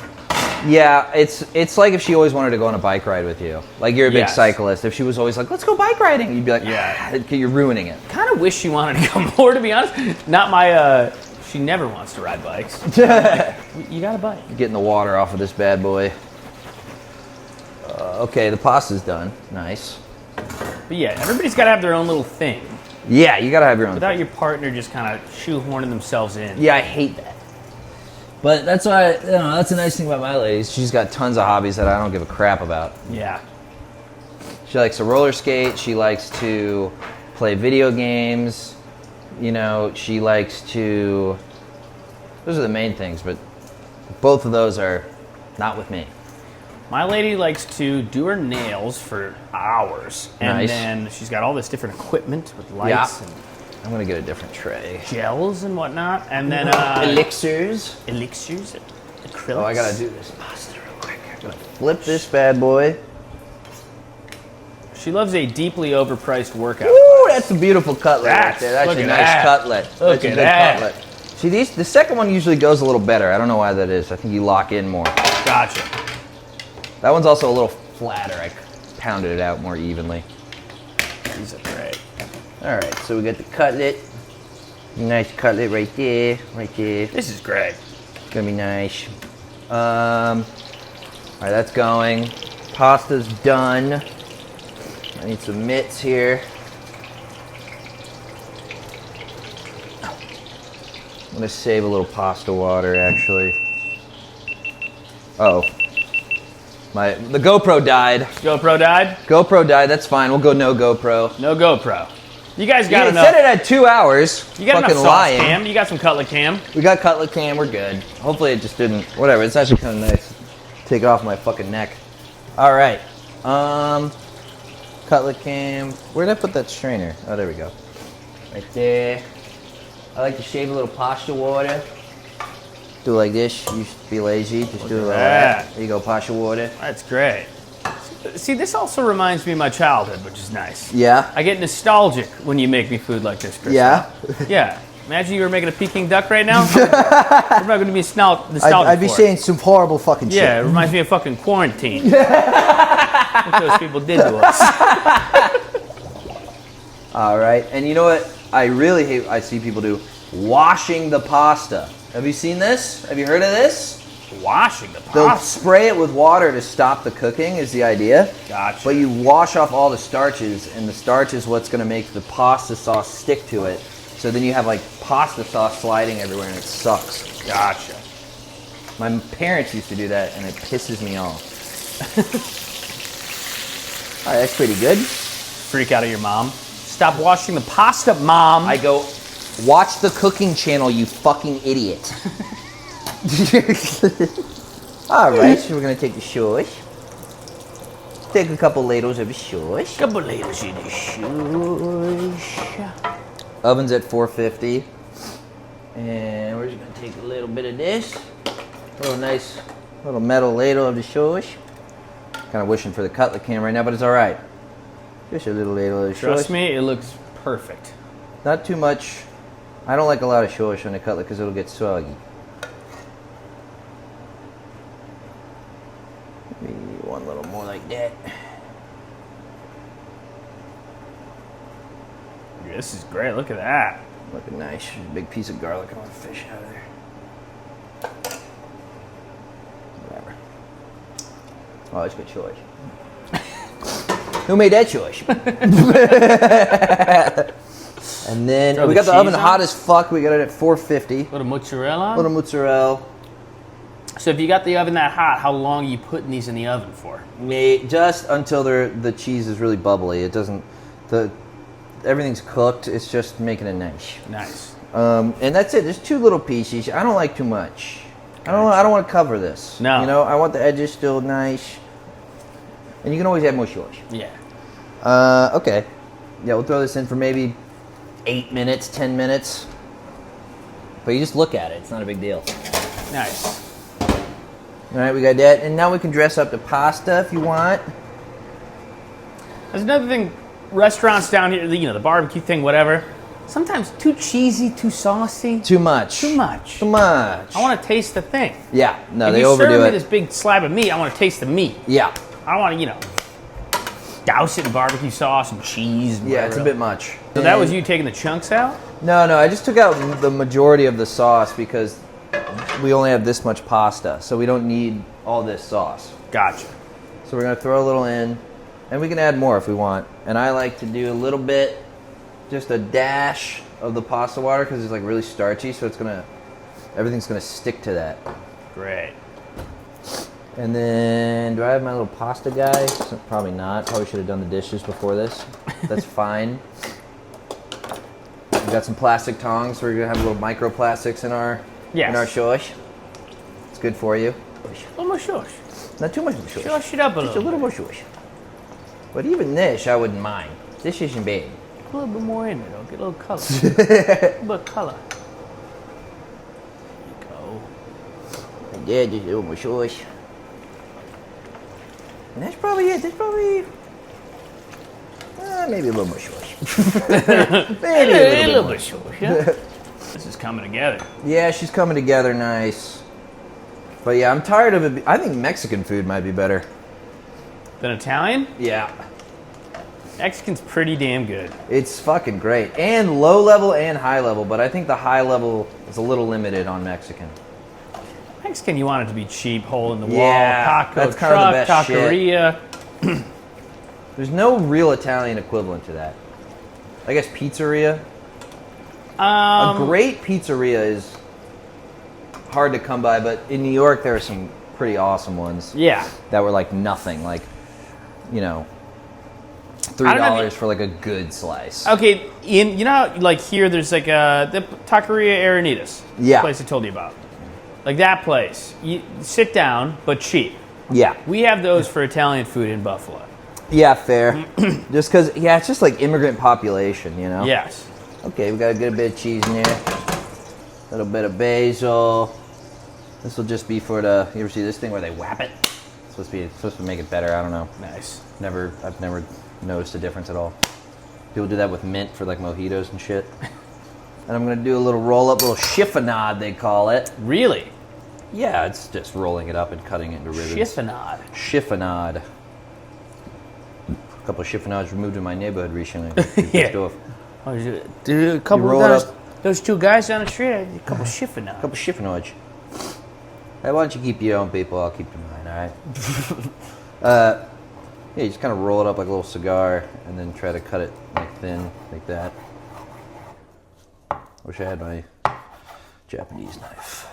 Yeah, it's like if she always wanted to go on a bike ride with you. Like you're a big Yes. cyclist. If she was always like, let's go bike riding, you'd be like, Yeah. you're ruining it. Kind of wish she wanted to come more, to be honest. Not my, she never wants to ride bikes. You got a bike. Getting the water off of this bad boy. Okay, the pasta's done. Nice. But yeah, everybody's got to have their own little thing. Yeah, you gotta have your own. Without your partner just kind of shoehorning themselves in. Yeah, I hate that. But that's why, that's a nice thing about my lady. She's got tons of hobbies that I don't give a crap about. Yeah. She likes to roller skate. She likes to play video games. She likes to... Those are the main things, but both of those are not with me. My lady likes to do her nails for hours. And Nice. then she's got all this different equipment with lights and I'm going to get a different tray. gels and whatnot. And then Elixirs. elixirs, acrylics. Oh, I got to do this pasta real quick. I'm going to flip this bad boy. She loves a deeply overpriced workout. Ooh, That's a beautiful cutlet right there. That's Look a at nice that. cutlet. Look That's a at good that. cutlet. See, the second one usually goes a little better. I don't know why that is. I think you lock in more. Gotcha. That one's also a little flatter. I pounded it out more evenly. These are great. All right, so we got the cutlet. Nice cutlet right there, right there. This is great. It's gonna be nice. All right, that's going. Pasta's done. I need some mitts here. I'm gonna save a little pasta water, actually. Uh-oh. The GoPro died. GoPro died? GoPro died, that's fine. We'll go no GoPro. No GoPro. You guys got It enough. said it had 2 hours. You got Fucking enough sauce lying. cam. You got some cutlet cam. We got cutlet cam, we're good. Hopefully it just didn't, whatever, it's actually kind of nice. Take it off my fucking neck. All right, cutlet cam. Where did I put that strainer? Oh, there we go. Right there. I like to shave a little pasta water. Do it like this, you should be lazy, just do it like that. There you go, pasta water. That's great. See, this also reminds me of my childhood, which is nice. Yeah? I get nostalgic when you make me food like this, Chris. Yeah? Yeah. Imagine you were making a Peking duck right now. I'm not going to be nostalgic I'd be for it. saying some horrible fucking shit. Yeah, it reminds me of fucking quarantine. What those people did to us. All right, and you know what I really hate, I see people do? Washing the pasta. Have you seen this? Have you heard of this? Washing the They'll pasta. spray it with water to stop the cooking is the idea. Gotcha. But you wash off all the starches, and the starch is what's going to make the pasta sauce stick to it. So then you have like pasta sauce sliding everywhere, and it sucks. Gotcha. My parents used to do that, and it pisses me off. All right, that's pretty good. Freak out of your mom. Stop washing the pasta, Mom. I go, watch the cooking channel, you fucking idiot. All right, so we're gonna take the sauce. Take a couple ladles of the sauce. Couple ladles in the sauce. Oven's at 450. And we're just gonna take a little bit of this. A little nice little metal ladle of the sauce. Kind of wishing for the cutlet cam right now, but it's all right. Just a little ladle of the sauce. Trust me, it looks perfect. Not too much. I don't like a lot of sauce on the cutlet because it'll get soggy. Maybe one little more like that. This is great. Look at that. Looking nice. There's a big piece of garlic. I want to fish out of there. Whatever. Oh, it's good choice. Who made that choice? And then Throw we the got the oven cheese on? hot as fuck. We got it at 450. Little mozzarella. Little mozzarella. So if you got the oven that hot, how long are you putting these in the oven for? Just until the cheese is really bubbly. It doesn't. Everything's cooked. It's just making it nice. Nice. And that's it. There's 2 little pieces. I don't like too much. I don't want to cover this. No. You know, I want the edges still nice. And you can always add more sauce. Yeah. Okay. Yeah, we'll throw this in for maybe 8 minutes, 10 minutes. But you just look at it. It's not a big deal. Nice. All right, we got that. And now we can dress up the pasta if you want. There's another thing. Restaurants down here, the barbecue thing, whatever. Sometimes too cheesy, too saucy. Too much. Too much. Too much. I want to taste the thing. Yeah, no, If they you overdo serve me it. this big slab of meat, I want to taste the meat. Yeah. I don't want to, douse it in barbecue sauce and cheese. And Yeah, it's a whatever bit much. So that was you taking the chunks out? No, I just took out the majority of the sauce because we only have this much pasta, so we don't need all this sauce. Gotcha. So we're gonna throw a little in, and we can add more if we want. And I like to do a little bit, just a dash of the pasta water because it's like really starchy, so everything's gonna stick to that. Great. And then, do I have my little pasta guy? Probably not. Probably should have done the dishes before this. That's fine. We got some plastic tongs. We're gonna have little microplastics in our sauce. It's good for you. A little more sauce. Not too much sauce. Sauce it up a Just a little more sauce. But even this, I wouldn't mind. This isn't bad. A little bit more in it, though. Get a little color. A little bit of color. There you go. And yeah, just a little more sauce. And that's probably it. That's probably maybe a little more sauce. Maybe A little bit short, yeah. This is coming together. Yeah, she's coming together nice. But yeah, I'm tired of it. I think Mexican food might be better. Than Italian? Yeah. Mexican's pretty damn good. It's fucking great. And low level and high level, but I think the high level is a little limited on Mexican. Mexican, you want it to be cheap, hole in the wall, Yeah, taco that's truck, kind of the best taqueria. There's no real Italian equivalent to that. I guess pizzeria. A great pizzeria is hard to come by, but in New York there are some pretty awesome ones. Yeah. That were like nothing, like, you know, $3 for like a good slice. Okay, you know how, like here there's like the Taqueria Arenitas. Yeah. The place I told you about. Like that place. You sit down, but cheap. Yeah. We have those for Italian food in Buffalo. Yeah, fair. Just because, yeah, it's just like immigrant population, you know? Yes. Okay, we got a good bit of cheese in there. A little bit of basil. This will just be for the, you ever see this thing where they whap it? It's supposed to make it better, I don't know. Nice. I've never noticed a difference at all. People do that with mint for like mojitos and shit. And I'm gonna do a little roll up, little chiffonade they call it. Really? Yeah, it's just rolling it up and cutting it into ribbons. Chiffonade. Chiffonade. A couple of chiffonades removed in my neighborhood recently. Yeah. Oh, dude, a couple roll of it those two guys down the street, I did a couple chiffonade. A couple of chiffonades. Hey, why don't you keep your own people? I'll keep mine, all right? Yeah, you just kind of roll it up like a little cigar and then try to cut it like thin, like that. Wish I had my Japanese knife.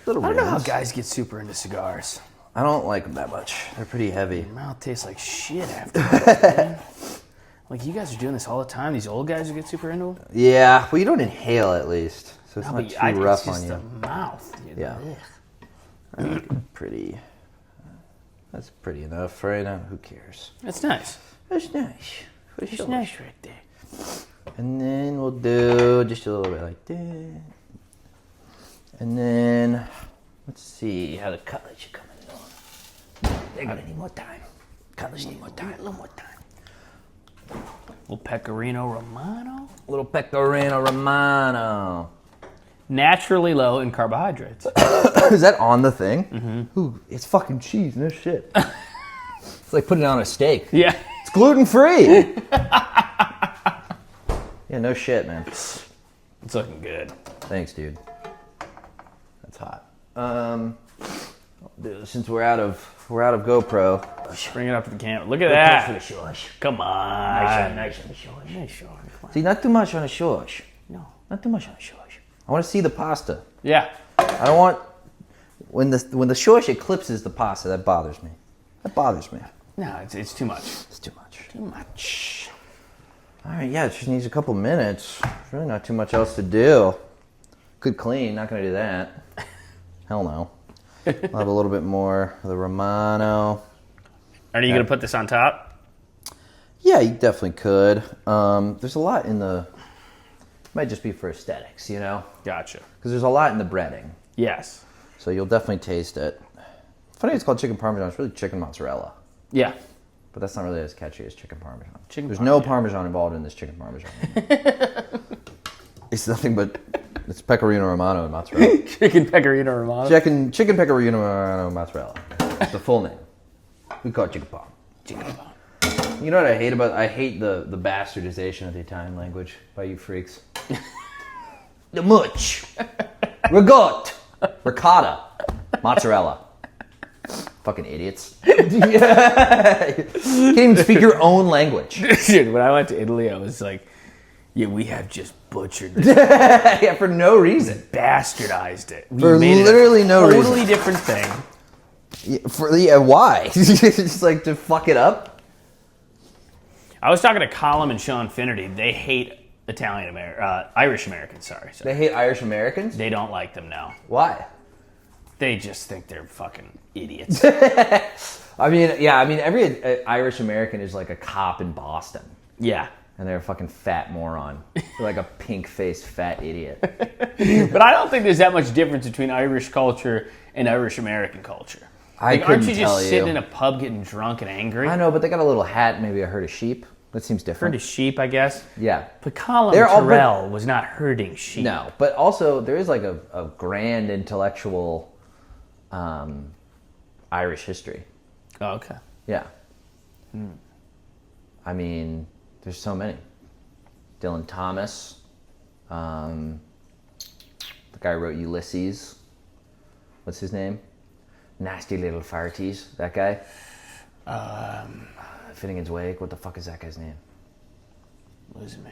Little I don't know how rings. guys get super into cigars. I don't like them that much. They're pretty heavy. Your mouth tastes like shit after that, man. Like, you guys are doing this all the time? These old guys who get super into them? Yeah, well, you don't inhale at least, so it's No, not but too rough it's on just you. the mouth. Dude. Yeah. Ugh. I think pretty. That's pretty enough right now. Who cares? That's nice. That's nice. For It's sure. nice right there. And then we'll do just a little bit like that. And then let's see how the cutlets are coming along. They're gonna need more time. Cutlets need more time. A little more time. Little Pecorino Romano. Little pecorino romano. Naturally low in carbohydrates. Is that on the thing? Mm-hmm. Ooh, it's fucking cheese. No shit. It's like putting it on a steak. Yeah. It's gluten free. Yeah, no shit, man. It's looking good. Thanks, dude. That's hot. Dude, since we're out of GoPro. Bring it up to the camera. Look at that. For the sauce. Come on. Nice on the sauce. Nice sauce. Come on. See, not too much on the sauce. No. Not too much on the sauce. I want to see the pasta. Yeah. I don't want when the sauce eclipses the pasta. That bothers me. That bothers me. No, it's too much. It's too much. Too much. All right, yeah, it just needs a couple minutes. There's really not too much else to do. Could clean. Not gonna do that. Hell no. I'll have a little bit more of the Romano. Are you going to put this on top? Yeah, you definitely could. There's a lot in the. Might just be for aesthetics, you know? Gotcha. Because there's a lot in the breading. Yes. So you'll definitely taste it. Funny it's called chicken Parmesan. It's really chicken mozzarella. Yeah. But that's not really as catchy as chicken Parmesan. There's Parm, no yeah. Parmesan involved in this chicken Parmesan. It's nothing but. It's pecorino romano and mozzarella. Chicken Pecorino Romano. Chicken pecorino romano mozzarella. It's the full name. We call it chicken parm. Chicken Parm. You know what I hate about? I hate the bastardization of the Italian language by you freaks. The much, ricotta, mozzarella. Fucking idiots. Yeah. Can't even speak your own language. Dude, when I went to Italy, I was like, yeah, we have just butchered this. Yeah, for no reason. Bastardized it. We For made literally it a no reason. totally different thing. Yeah, why? Just like to fuck it up? I was talking to Colin and Sean Finnerty. They hate Irish Americans. Sorry. They hate Irish Americans? They don't like them now. Why? They just think they're fucking idiots. I mean, every Irish American is like a cop in Boston. Yeah. And they're a fucking fat moron. They're like a pink-faced fat idiot. But I don't think there's that much difference between Irish culture and Irish American culture. Like, couldn't aren't you tell just sitting in a pub getting drunk and angry? I know, but they got a little hat, maybe a herd of sheep. That seems different. Herd of sheep, I guess. Yeah. But Colin They're all- Terrell was not herding sheep. No, but also there is like a grand intellectual Irish history. Oh, okay. Yeah. I mean, there's so many. Dylan Thomas, the guy who wrote Ulysses. What's his name? Nasty Little Farties. That guy. Finnegan's Wake. What the fuck is that guy's name? Losing me.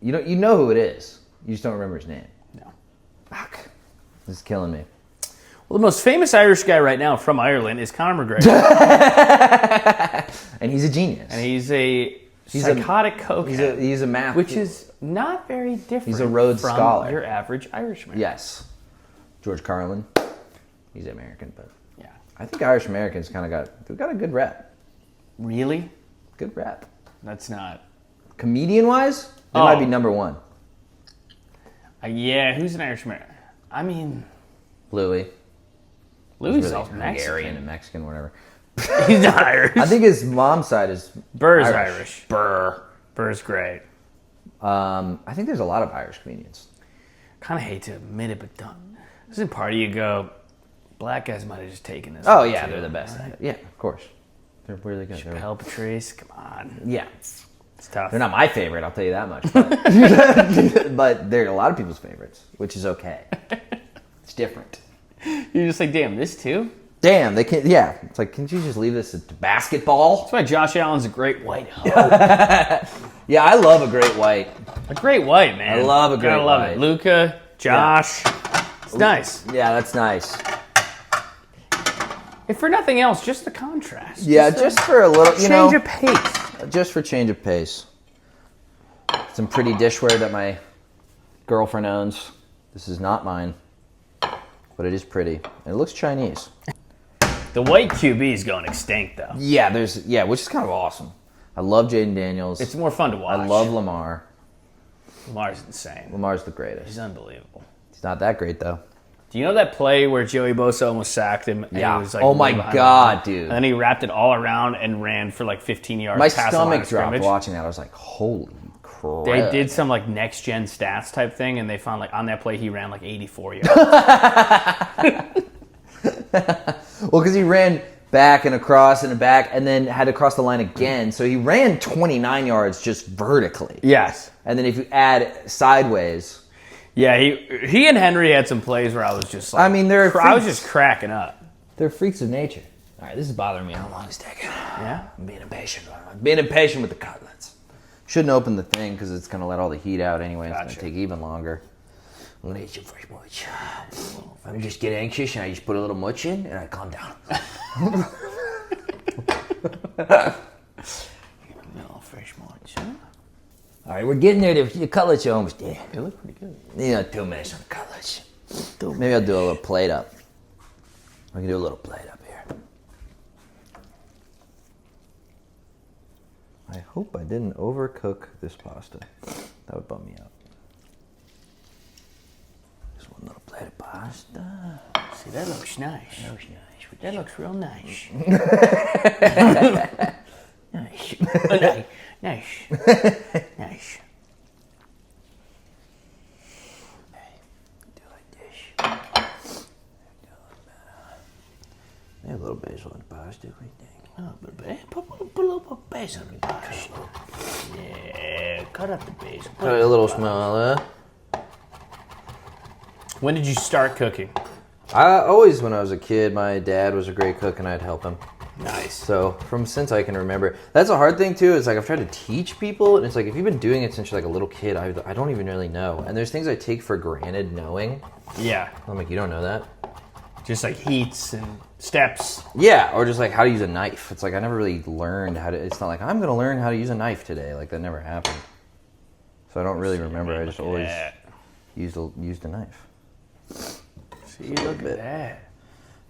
You know who it is. You just don't remember his name. No. Fuck. This is killing me. Well, the most famous Irish guy right now from Ireland is Conor McGregor. And he's a genius. And he's a psychotic cokehead. He's a math. Which is not very different. He's a Rhodes from Scholar. your average Irishman. Yes. George Carlin. He's American, but Yeah. I think Irish Americans kind of got a good rep. Really? Good rep. That's not. Comedian wise, they might be number one. Yeah, who's an Irishman? I mean, Louis. Louis is Really also Hungarian Mexican. and Mexican, whatever. He's not Irish. I think his mom's side is Burr's Irish. Burr. Burr's great. I think there's a lot of Irish comedians. Kind of hate to admit it, but don't. There's a part of you go, black guys might have just taken this. Oh one yeah, too, they're the best. right? Yeah, of course. They're really good. Chappelle, Patrice, come on. Yeah. It's tough. They're not my favorite, I'll tell you that much. But, but they're a lot of people's favorites, which is okay. It's different. You're just like, damn, this too? Damn, they can't. Yeah, it's like, can't you just leave this at basketball? That's why Josh Allen's a great white hoe. Yeah, I love a great white. A great white, man. I love a great Gotta love white. it. Luca, Josh. It's nice. Yeah, that's nice. If for nothing else, just the contrast. Yeah, just for a little, you change know, of pace. just for change of pace. Some pretty dishware that my girlfriend owns. This is not mine, but it is pretty. And it looks Chinese. The white QB is going extinct, though. Yeah, which is kind of awesome. I love Jaden Daniels. It's more fun to watch. I love Lamar. Lamar's insane. Lamar's the greatest. He's unbelievable. He's not that great though. Do you know that play where Joey Bosa almost sacked him? And Yeah. He was like Oh my way behind God, him? dude. And then he wrapped it all around and ran for like 15 yards. My past the line stomach of dropped scrimmage. watching that. I was like, holy crap. They did some like next gen stats type thing, and they found like on that play he ran like 84 yards. Well, because he ran back and across and back and then had to cross the line again. So he ran 29 yards just vertically. Yes. And then if you add sideways. Yeah, he and Henry had some plays where I was just like, I mean, they're I was freaks. just cracking up. They're freaks of nature. All right, this is bothering me. How long is it taking? Yeah. I'm being impatient. I'm being impatient with the cutlets. Shouldn't open the thing because it's going to let all the heat out anyway. It's going Gotcha. to take even longer. I'm going to eat some fresh much. I just get anxious and I just put a little much in and I calm down. No, fresh munch, huh? All right, we're getting there. The cutlets are almost there. They look pretty good. You know, 2 minutes on the cutlets. Maybe I'll do a little plate up. I can do a little plate up here. I hope I didn't overcook this pasta. That would bum me out. Just one little plate of pasta. See, that looks nice. That looks nice. That looks real nice. Nice. Nice. Nice. Do like this. Maybe a little basil on the pasta. What do you think? Oh, but put a little bit of basil in the pasta. Yeah, cut up the basil. Cut it a little smaller. When did you start cooking? I always, when I was a kid, my dad was a great cook and I'd help him. Nice. So since I can remember, that's a hard thing too. Is like I've tried to teach people, and it's like if you've been doing it since you're like a little kid, I don't even really know. And there's things I take for granted knowing. Yeah. I'm like, you don't know that? Just like heats and steps. Yeah, or just like how to use a knife. It's like I never really learned how to. It's not like I'm gonna learn how to use a knife today. Like that never happened. So I don't really remember. I just always used a knife. See, look at that.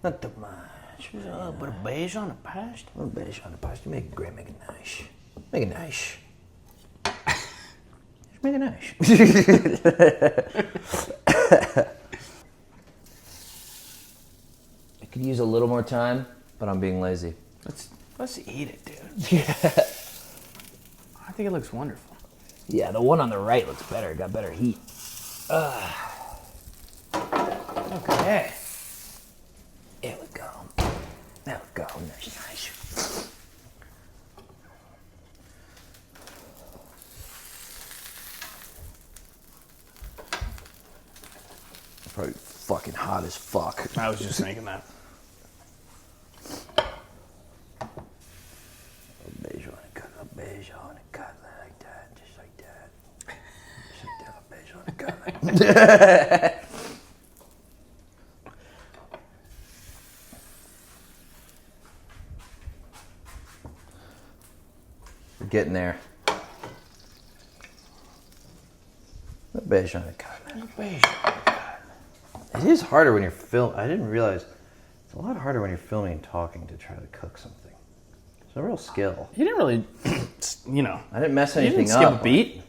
Not too much. Oh, put a basil on the pasta. A little basil on the pasta. Make it great. Make it nice. Make it nice. Just make it nice. I could use a little more time, but I'm being lazy. Let's eat it, dude. Yeah. I think it looks wonderful. Yeah, the one on the right looks better. It got better heat. Okay. There we go. There we go. Nice. Probably fucking hot as fuck. I was just thinking that. Beige on it, cut like that, just like that. Just like that, beige on it, cut like that. We're getting there. Beige on it, cut. Beige. It is harder when you're filming. I didn't realize it's a lot harder when you're filming and talking to try to cook something. It's a real skill. You didn't really, you know. I didn't mess You anything didn't skip up. a beat.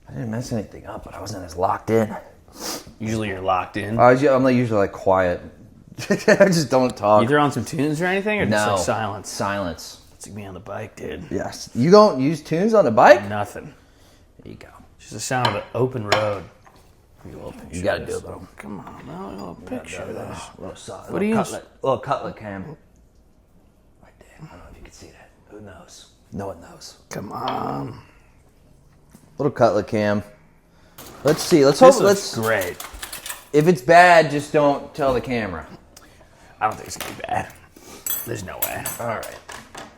I didn't mess anything up, but I wasn't as locked in. Usually you're locked in. I'm like usually like quiet. I just don't talk. You throw on some tunes or anything, or just No. like silence? Silence. It's like me on the bike, dude. Yes. You don't use tunes on the bike? Nothing. There you go. Just the sound of the open road. You gotta do a little. Come on, now a little picture of this. What do you- Little cutlet cam. Right there. I don't know if you can see that. Who knows? No one knows. Come on. Little cutlet cam. Let's see. Let's hope. This looks great. If it's bad, just don't tell the camera. I don't think it's gonna be bad. There's no way. All right.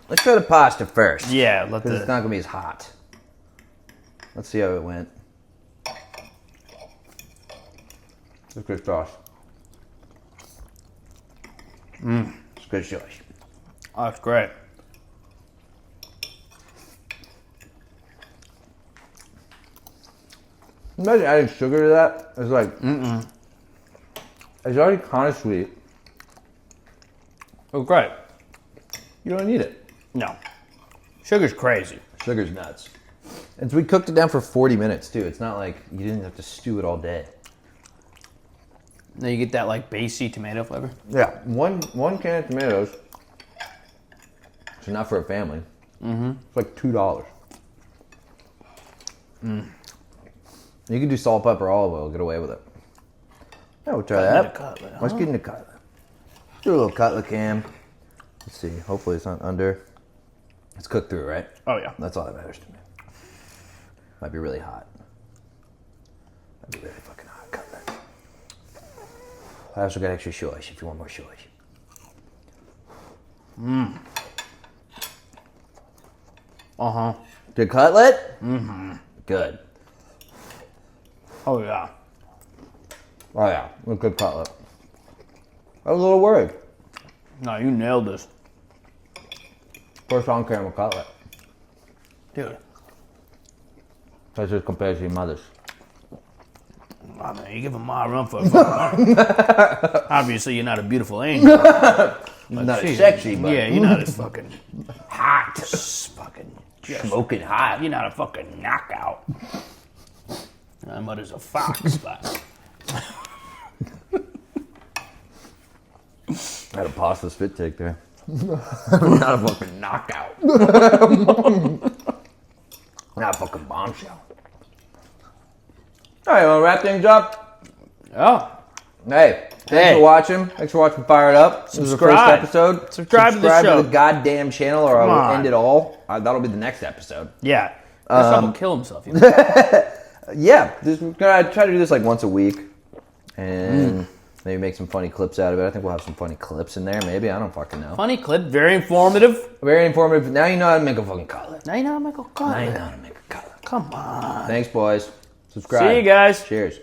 Let's try the pasta first. Yeah, let Because it's the. not gonna be as hot. Let's see how it went. It's good sauce. It's good sauce. Oh, that's great. Imagine adding sugar to that. It's like, it's already kind of sweet. Oh, great. You don't need it. No. Sugar's crazy. Sugar's nuts. And so we cooked it down for 40 minutes too. It's not like you didn't have to stew it all day. Now you get that like basey tomato flavor. Yeah, one can of tomatoes. It's enough for a family. It's like $2. You can do salt, pepper, olive oil. Get away with it. Yeah, we'll try that. Cutlet, huh? Let's get into cutlet. Do a little cutlet cam. Let's see. Hopefully it's not under. It's cooked through, right? Oh yeah. That's all that matters to me. Might be really hot. Might be really fucking hot. Cutlet. I also got extra sauce if you want more sauce. Good cutlet? Good. Oh yeah. Oh yeah, a good cutlet. I was a little worried. No, you nailed this, First on camera cutlet. dude. That's just compared to your mother's. Oh, man, you give him my run for it. Obviously, you're not a beautiful angel. Not Jeez. as sexy, but Yeah, you're not as fucking hot. fucking just, Smoking hot. You're not a fucking knockout. My mother's a fox, but I had a pasta spit take there. Not a fucking knockout. Not a fucking bombshell. All right, want to wrap things up? oh, Hey, thanks for watching. Thanks for watching Fire It Up. This is the first Subscribe. episode. Subscribe to the show. to the goddamn channel or I Come will on. end it all. That'll be the next episode. yeah. Christophe will kill himself. You know? Yeah, we're gonna try to do this like once a week. And maybe make some funny clips out of it. I think we'll have some funny clips in there, maybe. I don't fucking know. Funny clip, very informative. Very informative. Now you know how to make a fucking cutlet. Now you know how to make a Now you cutlet. know how to make a cutlet. Come on. Thanks, boys. Subscribe. See you guys. Cheers.